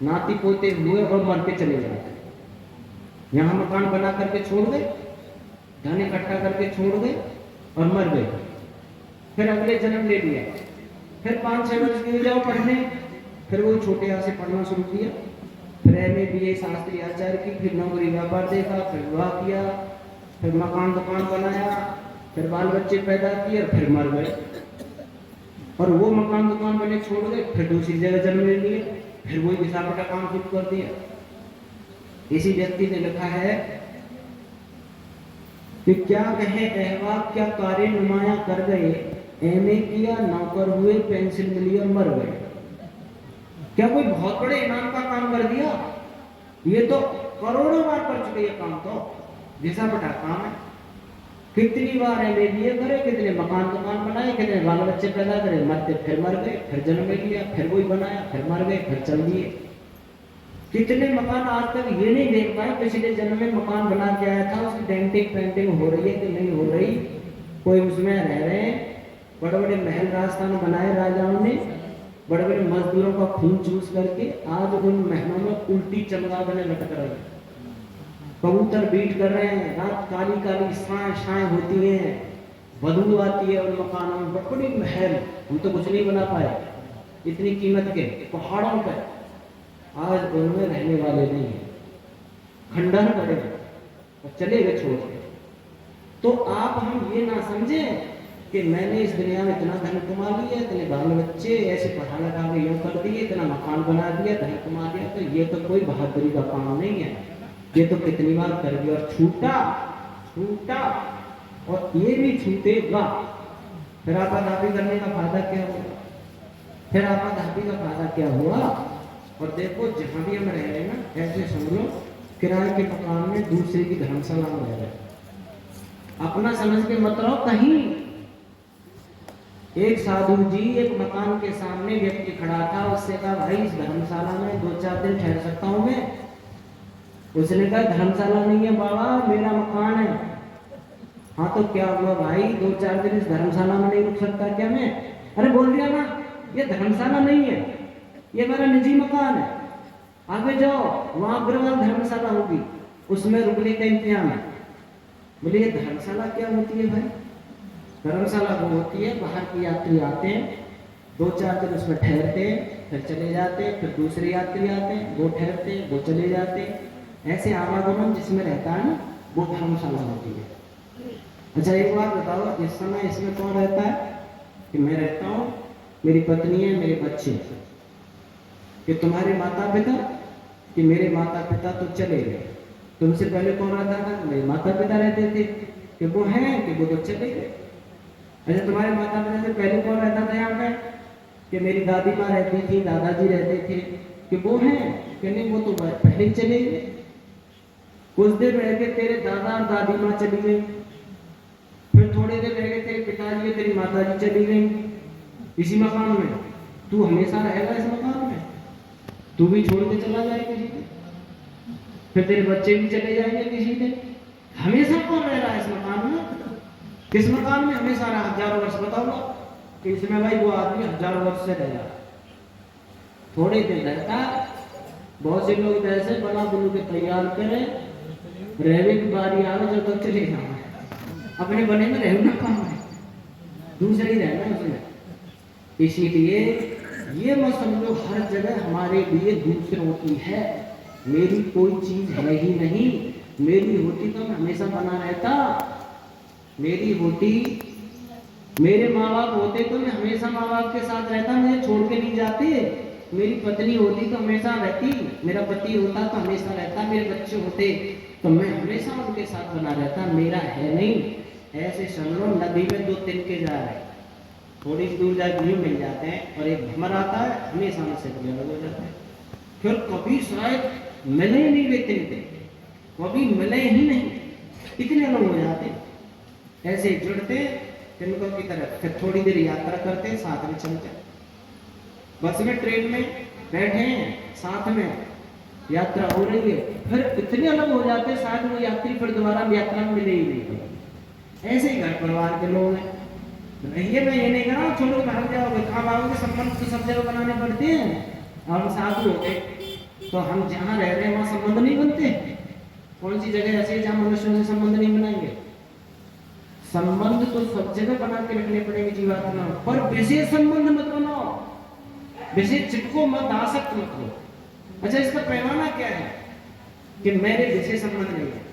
नाती पोते हुए और मर के चले जाते हैं। यहाँ मकान बना करके छोड़ गए, धन इकट्ठा करके छोड़ गए और मर गए। फिर अगले जन्म ले लिया, फिर 5-6 वर्ष के जाओ पढ़ने, फिर वो छोटे यहाँ से पढ़ना शुरू किया, फिर MA BA शास्त्री आचार्य की, फिर नौकरी व्यापार देखा, फिर विवाह किया, फिर मकान दुकान बनाया, फिर बाल बच्चे पैदा किए और फिर मर गए। और वो मकान दुकान बने छोड़ गए, फिर दूसरी जगह जन्म ले लिए, फिर वही घिसा-पिटा काम शुरू कर दिया। इसी व्यक्ति ने लिखा है कि क्या कहे अहवाब, क्या कार्य नुमाया कर गए, MA किया, नौकर हुए, पेंसिल मिली और मर गए। क्या कोई बहुत बड़े इनाम का काम कर दिया? ये तो करोड़ों बार कर चुके, ये काम तो घिसा-पिटा काम है। कितनी बार MA BA करे, कितने मकान दुकान बनाए, कितने बाल बच्चे पैदा करे, मरते फिर मर गए, फिर जन्म ले लिया, फिर वही बनाया, फिर मर गए, फिर चल दिए। कितने मकान आज तक ये नहीं देख पाए पिछले जन्म में मकान बना के आया था, उसकी डेंटिंग पेंटिंग हो रही है कि नहीं हो रही, कोई उसमें रह रहे हैं। बड़े बड़े महल राजस्थान बनाए राजाओं ने, बड़े बड़े मजदूरों का खून चूस करके, आज उन महलों में उल्टी चमगा बने लटक रहे हैं, कबूतर बीट कर रहे हैं, रात काली काली साएं साएं होती हैं, बदबू आती है उन मकानों में, बड़ी महल, हम तो कुछ नहीं बना पाए इतनी कीमत के, पहाड़ों पर आज उनमें रहने वाले नहीं है, खंडन पड़े और चले गए छोड़ के। तो आप हम ये ना समझे कि मैंने इस दुनिया में इतना धन कमा लिया, इतने बाल बच्चे ऐसे पढ़ा लगा के यूं कर दिए, इतना मकान बना दिया, धन कमा दिया, तो ये तो कोई बहादुरी का काम नहीं है। ये तो कितनी बार कर दिया और छूटा छूटा, और ये भी छूटेगा। फिर आपाधापी करने का फायदा क्या हुआ? फिर आपाधापी का फायदा क्या हुआ? और देखो जहां भी हम रह रहे हैं ना, ऐसे समझ लो किराए के मकान में दूसरे की धर्मशाला में रह रहे हैं। अपना समझ के मत रहो कहीं। एक साधु जी एक मकान के सामने व्यक्ति खड़ा था, उससे कहा भाई इस धर्मशाला में 2-4 दिन ठहर सकता हूं मैं? उसने कहा धर्मशाला नहीं है बाबा, मेरा मकान है। हाँ तो क्या हुआ भाई, 2-4 दिन इस धर्मशाला में नहीं रुक सकता क्या मैं? अरे बोल दिया ना, ये धर्मशाला नहीं है, ये मेरा निजी मकान है, आगे जाओ वहां अग्रवाल धर्मशाला होगी, उसमें रुकने का इंतजाम है। बोले ये धर्मशाला क्या होती है भाई? धर्मशाला वो होती है बाहर के यात्री आते हैं, 2-4 दिन उसमें ठहरते हैं, फिर चले जाते हैं, फिर दूसरे यात्री आते हैं, वो ठहरते हैं, वो चले जाते हैं, ऐसे आवागमन जिसमें रहता है ना, वो धर्मशाला होती है। अच्छा एक बात बताओ, इस समय इसमें कौन रहता है? कि मैं रहता हूँ, मेरी पत्नी है, मेरे बच्चे। कि तुम्हारे माता पिता? कि मेरे माता पिता तो चले गए। तुमसे पहले कौन रहता था? मेरे माता पिता रहते थे। कि वो हैं? कि वो तो चले गए। अच्छा तुम्हारे माता पिता से पहले कौन रहता था यहाँ पे? कि मेरी दादी माँ रहती थी, दादाजी रहते थे। कि वो हैं? कि नहीं वो तो पहले ही चले गए। कुछ देर रह के तेरे दादा और दादी माँ चली गई, फिर थोड़ी देर रह गए तेरे पिताजी और तेरी माता जी चली गई इसी मकान में। तू हमेशा रहेगा इस मकान में? तू भी छोड़ के चला जाएगा किसी दिन, फिर तेरे बच्चे भी चले जाएंगे किसी दिन। हमेशा कौन रह रहा है इस मकान में? किस मकान में हमेशा रहा? 1000 वर्ष बताओ कि इसमें भाई वो आदमी 1000 वर्ष से रह रहा, थोड़े दिन रहता। बहुत से लोग ऐसे बना बुलू के तैयार करें, रहने की बारी आवे जब तक चले जाए, अपने बने में रहना काम है, दूसरे ही रहना उसमें। इसीलिए ये मत समझो हर जगह हमारे लिए दूसरों की है, मेरी कोई चीज है ही नहीं। मेरी होती तो मैं हमेशा बना रहता, मेरी होती, मेरे माँ बाप होते तो मैं हमेशा माँ बाप के साथ रहता, मुझे छोड़ के नहीं जाते। मेरी पत्नी होती तो हमेशा रहती, मेरा पति होता तो हमेशा रहता, मेरे बच्चे होते तो मैं हमेशा उनके साथ बना रहता। मेरा है नहीं। ऐसे समझो नदी में 2 तिनके जा रहे, थोड़ी दूर जाके यूं मिल जाते हैं और एक भमर आता है, हमेशा में से अलग हो जाते हैं, फिर कभी शायद मिले ही नहीं वे तिनके, कभी मिले ही नहीं, इतने अलग हो जाते हैं। ऐसे जुड़ते तिनकों की तरफ, फिर थोड़ी देर यात्रा करते, साथ में चलते, बस में ट्रेन में बैठे हैं, साथ में यात्रा हो रही है, फिर इतने अलग हो जाते शायद वो यात्री फिर दोबारा यात्रा में मिले ही नहीं। ऐसे ही घर परिवार के लोग हैं। ये मैं ये नहीं कह रहा हूँ छोड़ो भाग जाओगे, कहाँ भागोगे? संबंध तो सब जगह बनाने पड़ते हैं। और हम साधु होते तो हम जहाँ रह रहे हैं वहाँ संबंध नहीं बनते। कौन सी जगह ऐसी है जहाँ मनुष्यों से संबंध नहीं बनाएंगे? संबंध तो सब जगह बना के रखने पड़ेंगे जीवात्मा, पर विशेष संबंध मत बनाओ, विशेष चिपको मत, आसक्त मत हो। अच्छा इसका पैमाना क्या है कि मेरे विशेष संबंध नहीं है?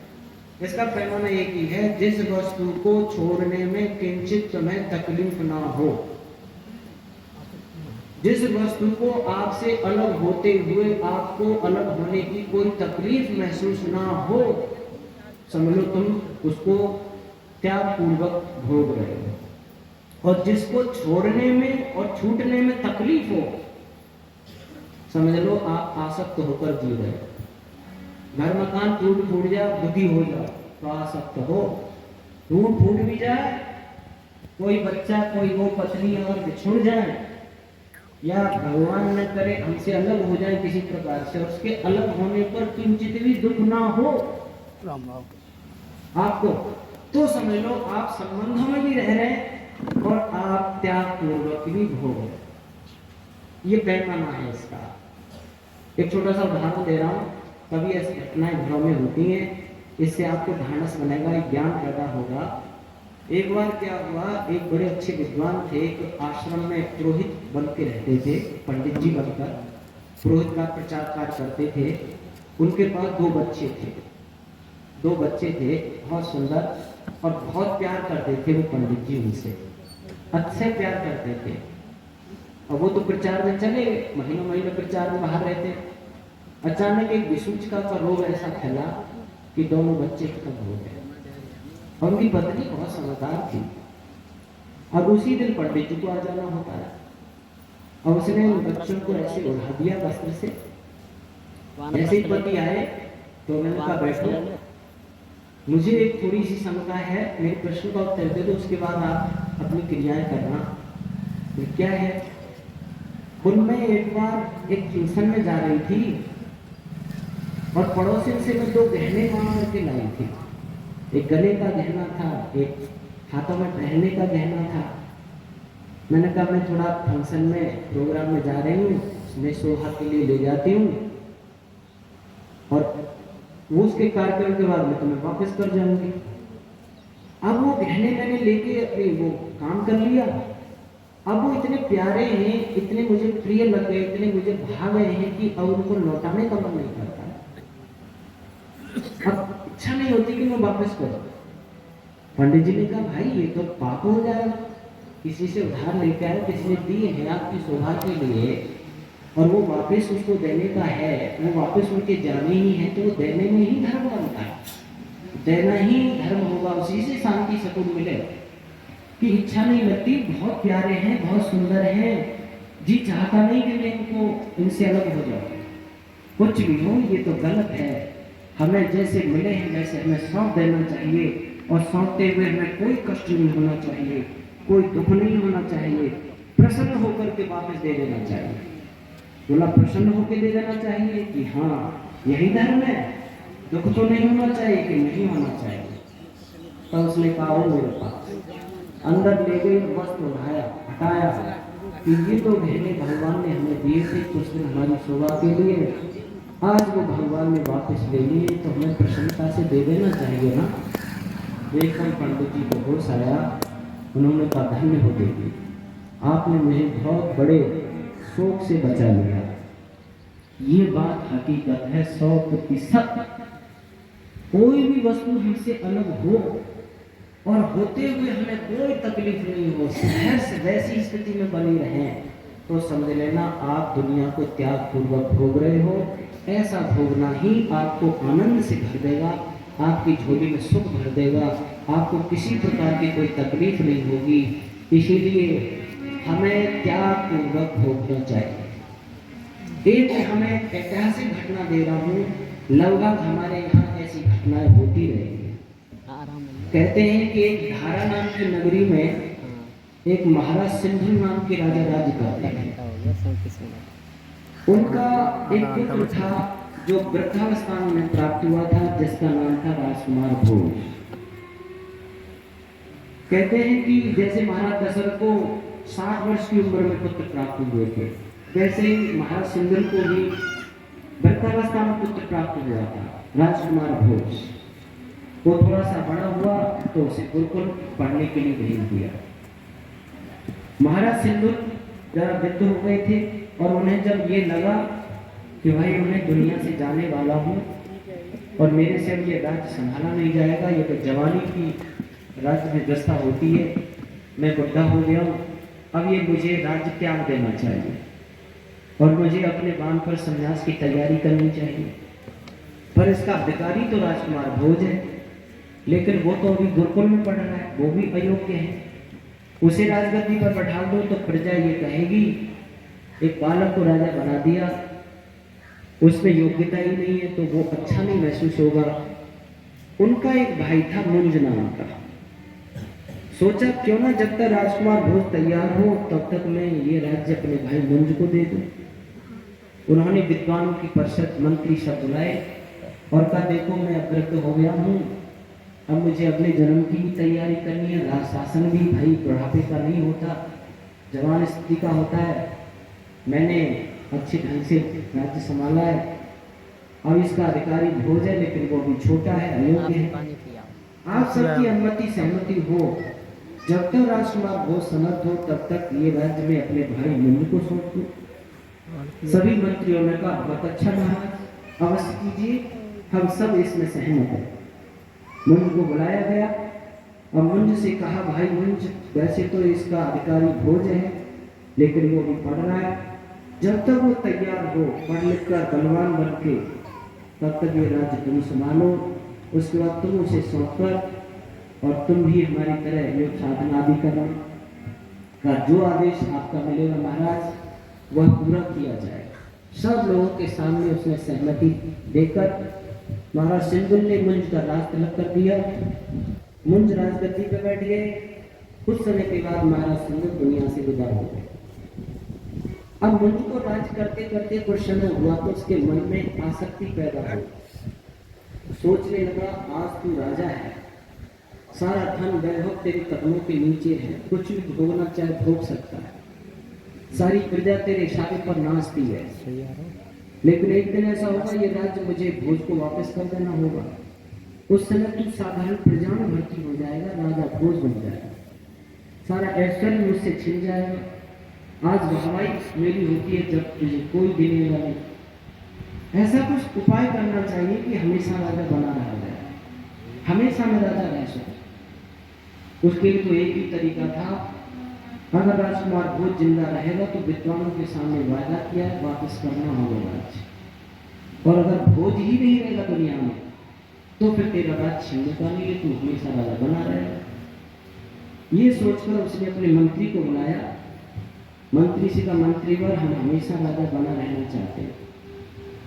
इसका पैमाना एक ही है, जिस वस्तु को छोड़ने में किंचित तुम्हें तकलीफ ना हो, जिस वस्तु को आपसे अलग होते हुए आपको अलग होने की कोई तकलीफ महसूस ना हो, समझ लो तुम उसको त्याग पूर्वक भोग रहे हो। और जिसको छोड़ने में और छूटने में तकलीफ हो, समझ लो आप आसक्त होकर जी रहे हो। घर मकान टूट फूट जाए, दुखी हो जाओ तो आसक्त हो, टूट फूट भी जाए, कोई बच्चा कोई वो पत्नी और बिछुड़ जाए, या भगवान न करे हमसे अलग हो जाए किसी प्रकार से, उसके अलग होने पर किंचित भी दुख ना हो आपको, तो समझ लो आप संबंधों में भी रह रहे और आप त्याग पूर्वक भी भोग रहे। ये पैमाना है इसका। एक छोटा सा उदाहरण दे रहा हूँ, कभी ऐसी घटनाएं घरों में होती हैं, इससे आपको ढांढस बनेगा, एक ज्ञान पैदा होगा। एक बार क्या हुआ, एक बड़े अच्छे विद्वान थे, एक आश्रम में पुरोहित बन के रहते थे, पंडित जी बनकर पुरोहित का प्रचार कार्य करते थे। उनके पास 2 बच्चे थे, 2 बच्चे थे, बहुत सुंदर और बहुत प्यार करते थे वो पंडित जी उनसे, अच्छे प्यार करते थे। और वो तो प्रचार में चले, महीनों महीने प्रचार में बाहर रहते। अचानक एक विसूचिका का रोग ऐसा फैला कि दोनों बच्चे खत्म हो गए। और उनकी पत्नी बहुत समझदार थी, और उसी दिन पंडित जी को आ जाना होता है, और उसने उन बच्चों को ऐसे उड़ा दिया वस्त्र से। जैसे ही पति आए तो मैंने कहा बैठो, मुझे एक थोड़ी सी शंका है, मेरे प्रश्न का उत्तर दे दो, उसके बाद आप अपनी क्रियाएं करना। ये क्या है? उनमें एक बार एक फंक्शन में जा रही थी और पड़ोसी से मैं 2 गहने मांग करके लाई थी। एक गले का गहना था, एक हाथों में पहनने का गहना था। मैंने कहा मैं थोड़ा फंक्शन में प्रोग्राम में जा रही हूँ, मैं शोभा के लिए ले जाती हूँ और वो उसके कार्यक्रम के बाद में तुम्हें वापस कर जाऊंगी। अब वो गहने मैंने लेके अपने वो काम कर लिया। अब वो इतने प्यारे हैं, इतने मुझे प्रिय लग गए, इतने मुझे भा गए हैं कि अब उनको लौटाने का मन नहीं करता। अब इच्छा नहीं होती कि मैं वापस करूं। पंडित जी ने कहा भाई ये तो पाप हो जाएगा, किसी से उधार लेके आए, किसी ने दिए हैं आपकी शोभा के लिए और वो वापस उसको देने का है, वो वापस उनके जाने ही है, तो वो देने में ही धर्म बनता है, देना ही धर्म होगा, उसी से शांति सुकून मिलेगा। कि इच्छा नहीं लगती, बहुत प्यारे हैं, बहुत सुंदर हैं, जी चाहता नहीं कि मैं इनको इनसे अलग हो जाऊं। कुछ भी हो ये तो गलत है। हमें जैसे मिले हैं वैसे हमें सौंप देना चाहिए और सौंपते हुए हमें कोई कष्ट नहीं होना चाहिए, कोई दुख नहीं होना चाहिए, प्रसन्न होकर के वापस दे देना चाहिए। बोला प्रसन्न होकर दे देना चाहिए कि हाँ यही धर्म है, दुख तो नहीं होना चाहिए कि नहीं होना चाहिए। तो उसने कहा वो मेरे पास अंदर ले गई, वस्त्र उठाया, हटाया कि ये तो गहने भगवान ने हमें दिए थे कुछ दिन हमारी शोभा के लिए, आज वो भगवान ने वापस ले लिए, तो हमें प्रसन्नता से दे देना चाहिए ना। देखकर पंडित जी को होश आया, उन्होंने कहा धन्य हो देवी, आपने मुझे बहुत बड़े शोक से बचा लिया। ये बात हकीकत है 100%। कोई भी वस्तु हमसे अलग हो और होते हुए हमें कोई तकलीफ नहीं हो, सहर्ष वैसी स्थिति में बनी रहे, तो समझ लेना आप दुनिया को त्याग पूर्वक भोग रहे हो। ऐसा भोगना ही आपको आनंद से भर देगा, आपकी झोली में सुख भर देगा, आपको किसी प्रकार की कोई तकलीफ नहीं होगी। इसीलिए हमें त्याग पूर्वक भोगना चाहिए। एक हमें ऐतिहासिक घटना दे रहा हूँ, लगभग हमारे यहाँ ऐसी घटनाएं होती रहेंगी। कहते हैं कि एक धारा नाम की नगरी में एक महाराज सिंधु नाम के राजा राज्य करते हैं। उनका एक पुत्र था जो वृद्धावस्था में प्राप्त हुआ था, जिसका नाम था राजकुमार भोज। कहते हैं कि जैसे महाराज दशरथ को 60 वर्ष की उम्र में पुत्र प्राप्त हुए थे, वैसे ही महाराज सिंधु को भी वृद्धावस्था में पुत्र प्राप्त हुआ था, राजकुमार भोज। वो थोड़ा सा बड़ा हुआ तो उसे गुरुकुल पढ़ने के लिए भेज दिया। महाराज सिंधु जरा वृद्ध हो गए थे और उन्हें जब ये लगा कि भाई उन्हें दुनिया से जाने वाला हूँ और मेरे से अब ये राज्य संभाला नहीं जाएगा, ये तो जवानी की राज्य में दस्ता होती है, मैं बुढ़ा हो गया हूँ, अब ये मुझे राज्य त्याग देना चाहिए और मुझे अपने बाण पर संन्यास की तैयारी करनी चाहिए। पर इसका अधिकारी तो राजकुमार भोज है, लेकिन वो तो अभी गुरुकुल में पढ़ रहा है, वो भी अयोग्य है। उसे राजगद्दी पर बैठा दो तो प्रजा ये कहेगी एक बालक को राजा बना दिया, उसमें योग्यता ही नहीं है, तो वो अच्छा नहीं महसूस होगा। उनका एक भाई था मुंज नाम का। सोचा क्यों ना जब तक राजकुमार भोज तैयार हो तब तक मैं ये राज्य अपने भाई मुंज को दे दूं। उन्होंने विद्वानों की परिषद मंत्री सब बुलाए और कहा देखो मैं अवृद्ध हो गया हूँ, अब मुझे अगले जन्म की भी तैयारी करनी है, राज शासन भी भाई बुढ़ापे का नहीं होता, जवान स्थिति का होता है। मैंने अच्छे ढंग से राज्य संभाला है, अब इसका अधिकारी भोज है लेकिन वो भी छोटा है, अयोग्य है। आप सबकी अनुमति सहमति हो, जब तक राजकुमार भोज समर्थ हो तब तक ये राज्य में अपने भाई मुंज को सौंप दूं। सभी मंत्रियों ने कहा बहुत अच्छा महाराज, अवश्य कीजिए, हम सब इसमें सहमत हैं। मुंज को बुलाया गया और मुंज से कहा भाई मुंज, वैसे तो इसका अधिकारी भोज है लेकिन वो भी पढ़ रहा है, जब तक वो तैयार हो पढ़ लिख कर बलवान बन के तब तक ये राज्य तुम संभालो, उसके बाद तुम उसे सौंप कर और तुम भी हमारी तरह योग साधना आदि करना का जो आदेश आपका मिलेगा महाराज वह पूरा किया जाए। सब लोगों के सामने उसने सहमति देकर महाराज सिंधु ने मुंज का राज तलब कर दिया। मुंज राजगद्दी पे बैठ गए। कुछ समय के बाद महाराज सिंधु दुनिया से विदा हो गए। अब मुंज को राज करते करते कुछ समय हुआ तो उसके मन में आसक्ति पैदा हुई। सोचने लगा, आज तू राजा है, सारा धन वैभव तेरे कदमों के नीचे है, कुछ भी भोगना चाहे भोग सकता है, सारी प्रजा तेरे इशारे पर नाचती है, लेकिन एक दिन ऐसा होगा ये राज्य मुझे भोज को वापस कर देना होगा। उस समय तू साधारण प्रजा में भर्ती हो जाएगा, राजा भोज बन जाएगा, सारा ऐश्वर्य मुझसे छिन जाएगा। आज वाहवाही मेरी होती है जब तुझे कोई देने वाला नहीं। ऐसा कुछ उपाय करना चाहिए कि हमेशा राजा बना रहा जाए, हमेशा मैं राजा रह सकूं। उसके लिए तो एक ही तरीका था, अगर राजकुमार भोज जिंदा रहेगा तो विद्वानों के सामने वादा किया है वापस करना होगा राज्य, और अगर भोज ही नहीं रहेगा दुनिया में तो फिर तेरा राज्य छिनने का नहीं है, तू हमेशा राजा बना रहेगा। ये सोचकर उसने अपने मंत्री को बुलाया। मंत्री से कहा, मंत्रीवर हम हमेशा राजा बना रहना चाहते हैं,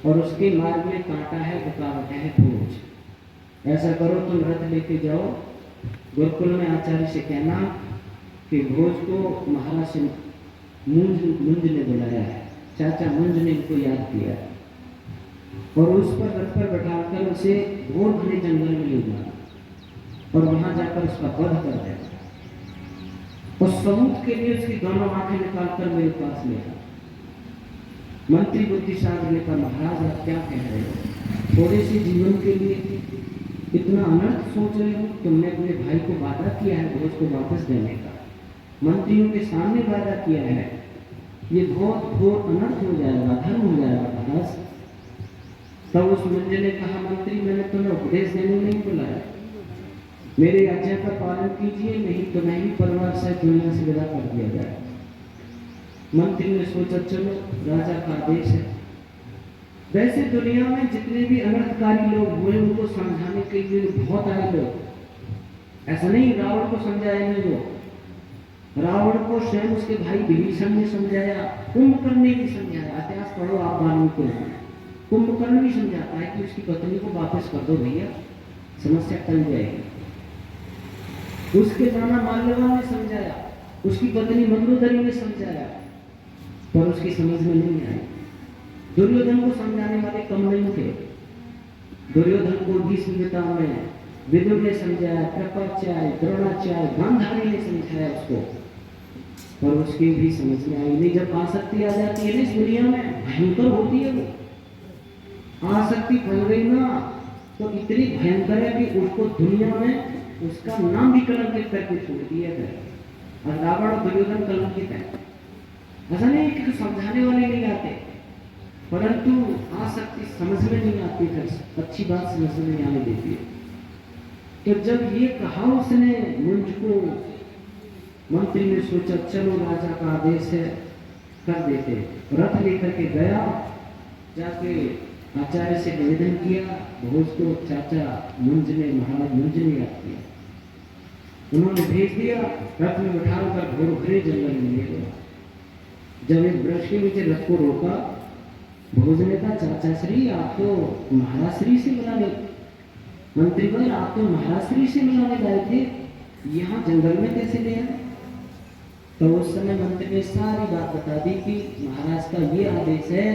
और उसके मार्ग में कांटा है, रुकावट है भोज। ऐसा करो तुम रथ लेके जाओ, गुरुकुल में आचार्य से कहना कि भोज को महाराज मुंज ने बुलाया है, चाचा मुंज ने इनको याद किया है, और उस पर रथ पर बैठाकर उसे घोर घने जंगल में ले जाना, और वहां जाकर उसका वध कर देना, और सबूत के लिए उसकी दोनों आंखें निकालकर मेरे पास ले आना। मंत्री बुद्धिशाली ने कहा, महाराज आप क्या कह रहे हो, थोड़े से जीवन के लिए इतना अनर्थ सोच रहे हो? तुमने अपने भाई को वादा किया है भोज को वापस देने का, मंत्रियों के सामने वादा किया है, ये बहुत घोर अनर्थ हो जाएगा, धर्म हो जाएगा महाराज। तब उस मुंज ने कहा, मंत्री मैंने तुम्हें उपदेश देने नहीं बुलाया, मेरी आज्ञा का पालन कीजिए, नहीं तो मैं ही परिवार से दुनिया से विदा कर दिया जाए। मंत्री ने सोचा चलो राजा का आदेश है। वैसे दुनिया में जितने भी अनर्थकारी लोग हुए उनको समझाने के लिए बहुत आए लोग, ऐसा नहीं रावण को समझाया नहीं, वो रावण को स्वयं उसके भाई विभीषण ने समझाया, कुंभकर्ण ने भी समझाया। इतिहास पढ़ो आप वाल्मीकि को, कुंभकर्ण भी समझाता है कि उसकी पत्नी को वापस कर दो भैया, समस्या टल जाएगी। उसके नाना माल्यवान ने समझाया, उसकी पत्नी मंदोदरी ने समझाया, पर उसकी समझ में नहीं आई। दुर्योधन को समझाने वाले कम नहीं थे। दुर्योधन को भीष्म में विदुर ने समझाया, कृपाचार्य, द्रोणाचार्य, गांधारी ने समझाया उसको, पर उसकी भी समझ में आई नहीं। जब आसक्ति आ जाती है ना इस दुनिया में, भयंकर होती है वो आसक्ति, फैल गई ना तो इतनी भयंकर है कि उसको दुनिया में उसका नाम भी कलंकित करके छोड़ दिया गया। और रावण और दुर्योधन कलंकित है, ऐसा नहीं कि समझाने वाले नहीं आते, परंतु आसक्ति समझ में नहीं आती, फिर अच्छी बात समझ में नहीं आने देती है। तो जब ये कहा उसने मुंज को, मंत्री ने सोचा चलो राजा का आदेश है कर देते, रथ लेकर के गया, जाके आचार्य से निवेदन किया, भोज को चाचा मुंज ने, महाराज मुंज ने याद किया, उन्होंने भेज दिया, रथ में बैठाकर घोर घने जंगल में ले गया। जब एक वृक्ष के नीचे रथ को रोका, भोज ने कहा, चाचा श्री आप तो महाराज श्री से मिलाने, मंत्रीवर आप तो महाराज श्री से मिलाने गए थे, यहाँ जंगल में कैसे ले आए? तो उस समय मंत्री ने सारी बात बता दी कि महाराज का ये आदेश है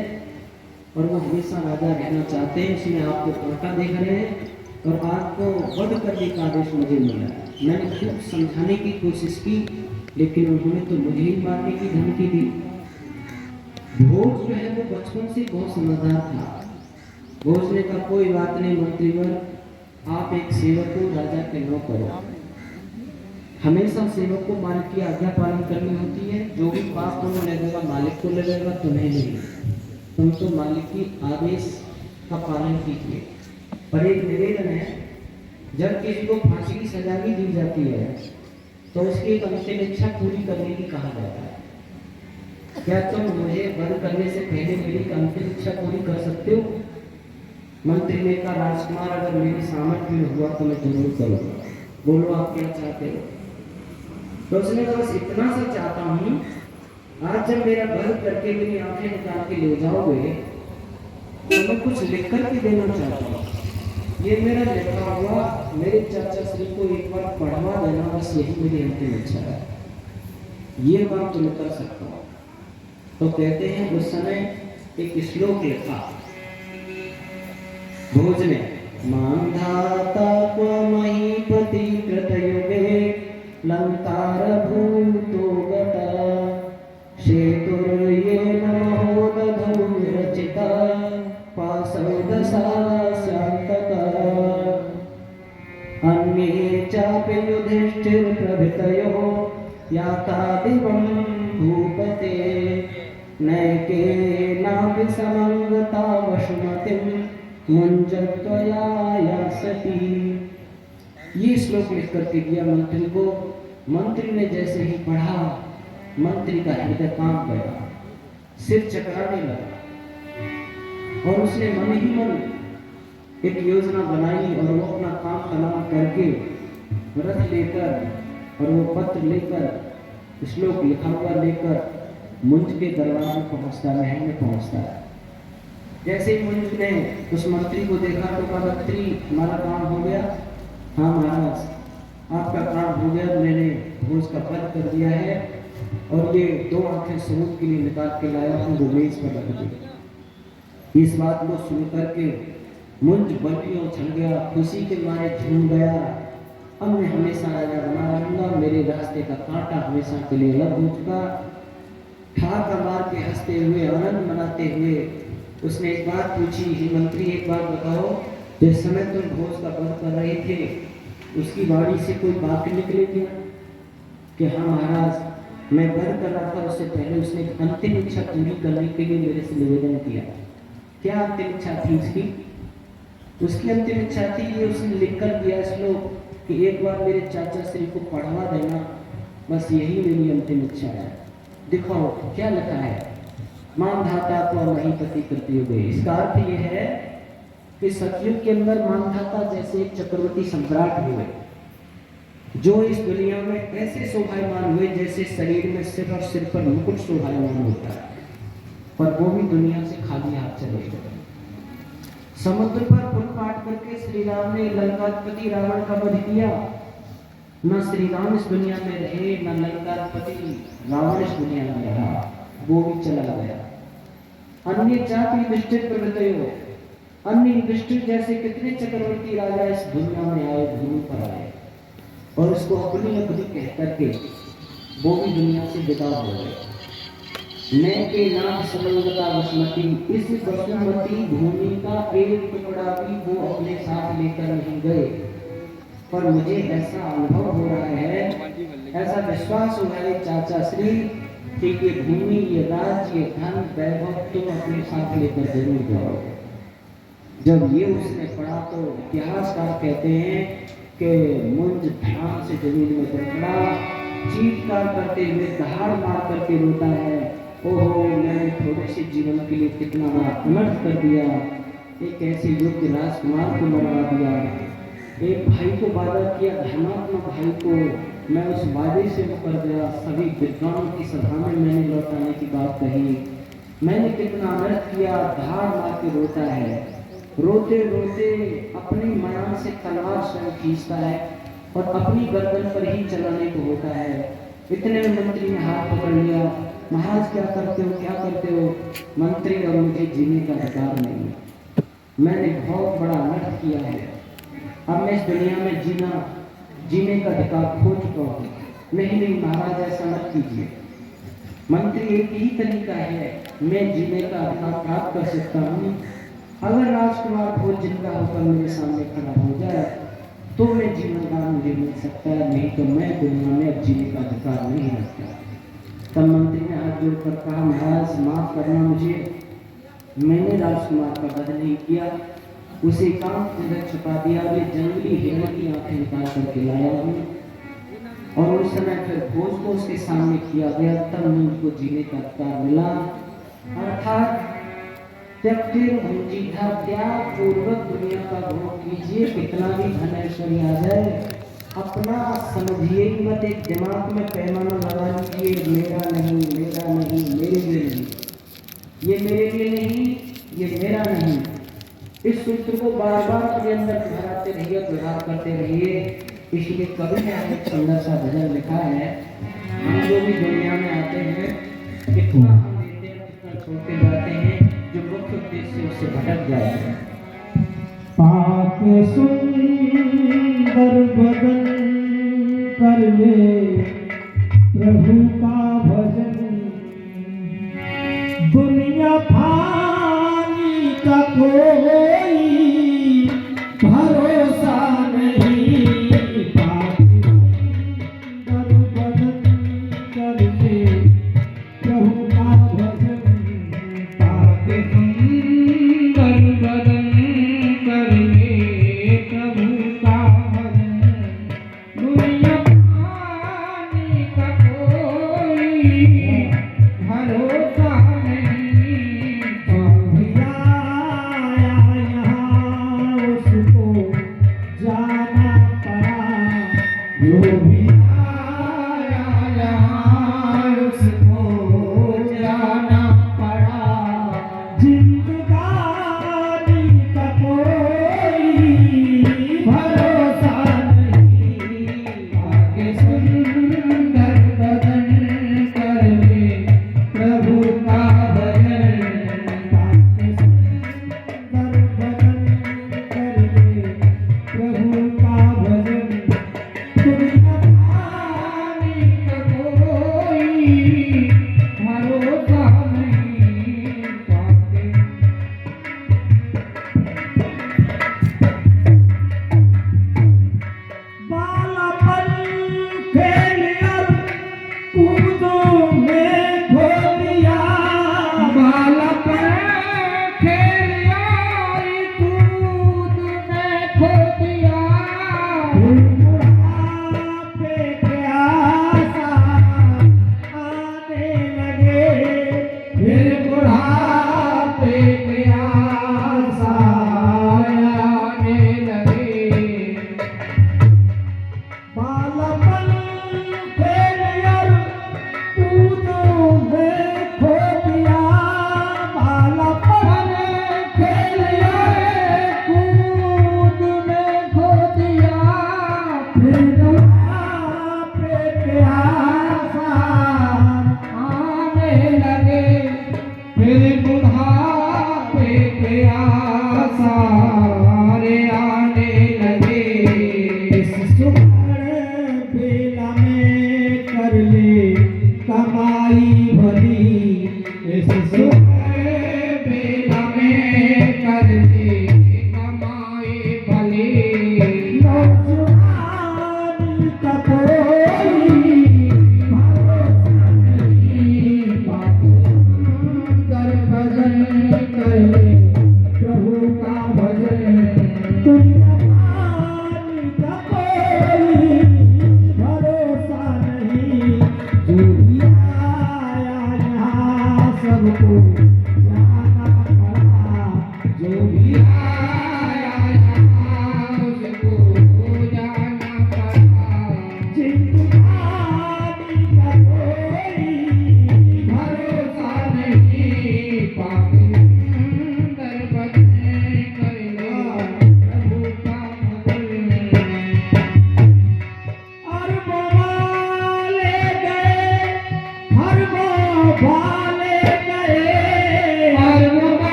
और वो हमेशा राजा रहना चाहते हैं, इसलिए आपको पलटा देख रहे हैं और आपको वध करने का आदेश मुझे मिला। मैंने खूब समझाने की कोशिश की, लेकिन उन्होंने तो मुझे ही मारने की धमकी दी। भोज जो है वो बचपन से बहुत समझदार था। भोज ने कहा, कोई बात नहीं मंत्रीवर, आप एक सेवक को राजा के नौकर हो, हमेशा सेवक को मालिक की आज्ञा पालन करनी होती है, जो भी पाप तुम्हें लगेगा मालिक को लगेगा, तुम्हें नहीं, तुम तो मालिक की आदेश का पालन कीजिए। पर एक निवेदन है, जब किसी को फांसी की सजा भी दी जाती है तो उसकी एक अंतिम इच्छा पूरी करने की कहा जाता है। क्या तुम मुझे वध करने से पहले मेरी अंतिम इच्छा पूरी कर सकते हो? मंत्री ने कहा, राजकुमार अगर मेरी सामर्थ्य में हुआ तो मैं जरूर करूँगा, बोलो आप क्या चाहते हो? तो उसने कहा, बस इतना सा चाहता हूँ, आज जब मेरा वध करके मेरी आंखें निकाल के ले जाओगे तो मैं कुछ लिख कर के देना चाहता हूँ। ये मेरा लिखा हुआ मेरे चाचा श्री को एक बार पढ़वा देना, बस यही मेरी अंतिम इच्छा है, ये काम तो मैं कर सकता हूँ। तो कहते हैं उस समय एक श्लोक लिखा भोज ने, मांधाता महीपति कृतयुगे लंकार भूतो गता शेतुर्येन महोदधौ रचिता पासौदशा स्यात्तका अन्ये चापि युधिष्ठिरप्रभृतयो याता दिवं भूपते नैकेनापि समङ्गता वसुमतिं मुञ्जत्वया यास्यति। ये श्लोक लिख करके दिया मंत्री को। मंत्री ने जैसे ही पढ़ा, मंत्री का हृदय कांप गया, सिर चकराने लगा और उसने मन ही मन एक योजना बनाई और वो अपना काम तमाम करके रथ लेकर और वो पत्र लेकर श्लोक लिखा हुआ लेकर मुंज के दरबार में पहुंचता, महल में पहुंचता है। जैसे ही मुंज ने उस मंत्री को देखा तो कहा, मंत्री हमारा काम हो गया। हाँ महाराज, आपका काम हो गया, मैंने भोज का पद कर दिया है और ये 2 आंखें सूद के लिए निकाल के लाया हूँ, वो मेज पर रख दी। इस बात को सुन करके मुंज बलियों छन गया, खुशी के मारे झूम गया। अब मैं हमेशा राजा बना रहूंगा, मेरे रास्ते का कांटा हमेशा के लिए अलग हो चुका। ठाका मार के हंसते हुए, आनंद मनाते हुए उसने एक बात पूछी, ही मंत्री एक बात बताओ, जिस समय तुम भोज का व्रत कर रहे थे उसकी वाणी से कोई बात निकले क्या? कि हाँ महाराज, मैं व्रत कर रहा था, उससे पहले उसने एक अंतिम इच्छा पूरी करने के लिए मेरे से निवेदन किया। क्या अंतिम इच्छा थी उसकी? उसकी अंतिम इच्छा थी, ये उसने लिख कर दिया श्लोक कि एक बार मेरे चाचा श्री को पढ़वा देना, बस यही मेरी अंतिम इच्छा है। दिखाओ क्या लिखा है, मानधाता को महीपति कृतयुगे। इसका अर्थ यह है कि सतयुग के अंदर मानधाता जैसे एक चक्रवर्ती सम्राट हुए, जो इस दुनिया में ऐसे शोभायमान हुए जैसे शरीर में सिर और सिर पर मुकुट शोभायमान होता है, पर वो भी दुनिया से खाली हाथ चले गए। समुद्र पर पुल काट करके श्री राम ने लंकापति रावण का वध किया। न श्री राम इस दुनिया में रहे, न लंकापति रावण इस दुनिया में रहा, वो भी चला गया। अन्य जाति युधिष्ठिर प्रवृत्तयो, अन्य युधिष्ठिर जैसे कितने चक्रवर्ती राजा इस दुनिया में आए, भूमि पर आए और उसको अपनी अपनी कह करके वो भी दुनिया से विदा हो गए। मैं के नाम समंगता वसुमती, इस वसुमती भूमि का एक टुकड़ा भी वो अपने साथ लेकर नहीं गए। पर मुझे ऐसा अनुभव हो रहा है, ऐसा विश्वास हो रहा है चाचा श्री कि ये भूमि, ये राज्य, ये धन, वैभव तुम अपने साथ लेकर जरूर जाओगे। जब ये उसने पढ़ा तो इतिहासकार कहते हैं कि मुंज ध्यान से जमीन में गिर पड़ा, चीत्कार करते हुए दहाड़ मार करके रोता है, ओहो मैंने थोड़े से जीवन के लिए कितना बड़ा अनर्थ कर दिया, एक ऐसे योग्य राजकुमार को मरवा दिया, एक भाई को वादा किया, धर्मात्मा भाई को मैं उस वादे से मुकर गया, सभी विद्वान की सभा में मैंने लौटाने की बात कही, मैंने कितना अनर्थ किया, धार मार के रोता है। रोते रोते अपनी मयान से तलवार स्वयं खींचता है और अपनी गर्दन पर ही चलाने को होता है। इतने में मंत्री ने हाथ पकड़ लिया, महाराज क्या करते हो, क्या करते हो? मंत्री, और मुझे जीने का अधिकार नहीं है, मैंने बहुत बड़ा अनर्थ किया है, अब मैं इस दुनिया में जीने का अधिकार खो चुका हूँ। नहीं नहीं महाराज, ऐसा मत कीजिए। मंत्री, एक ही तरीका है, मैं जीने का अधिकार प्राप्त कर सकता हूँ, अगर राजकुमार भोज जिंदा होकर मेरे सामने खड़ा हो जाए तो मैं जीवन दान मुझे मिल सकता है, नहीं तो मैं दुनिया में अब जीने का अधिकार नहीं रखता। तब मंत्री ने हाथ जोड़कर कहा, महाराज माफ करना मुझे, मैंने राजकुमार का वध नहीं किया, उसे एकांत जगह छुपा दिया, वे जंगली हिरण की आंखें निकाल करके लाया हूँ और उस समय फिर भोज को उसके सामने किया गया, तब मुझको जीने का अधिकार मिला। अर्थात त्याग पूर्वक दुनिया का भोग कीजिए, कितना भी धन ऐश्वर्य आ जाए, अपना समझिए मत, एक दिमाग में पैमाना लगा लीजिए, मेरा नहीं, मेरा नहीं, मेरे लिए नहीं, ये मेरे लिए नहीं, ये मेरा नहीं, इस सूत्र को बार बार अपने अंदर दोहराते रहिए, दोहराव करते रहिए। इसलिए कवि ने एक सुंदर सा भजन लिखा है, हम जो भी दुनिया में आते हैं कितना हम लेते हैं कितना छोड़ते जाते हैं, जो मुख्य उद्देश्य से उससे भटक जाते हैं। पाक सुंदर बदन कर ले प्रभु का भजन, दुनिया फानी का कोई भरोसा नहीं। पाक सुंदर बदन कर ले प्रभु का भजन, पाक सुंदर बदन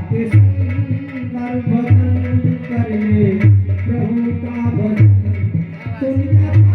पाते सुंदर भजन करने प्रभु का भजन सुन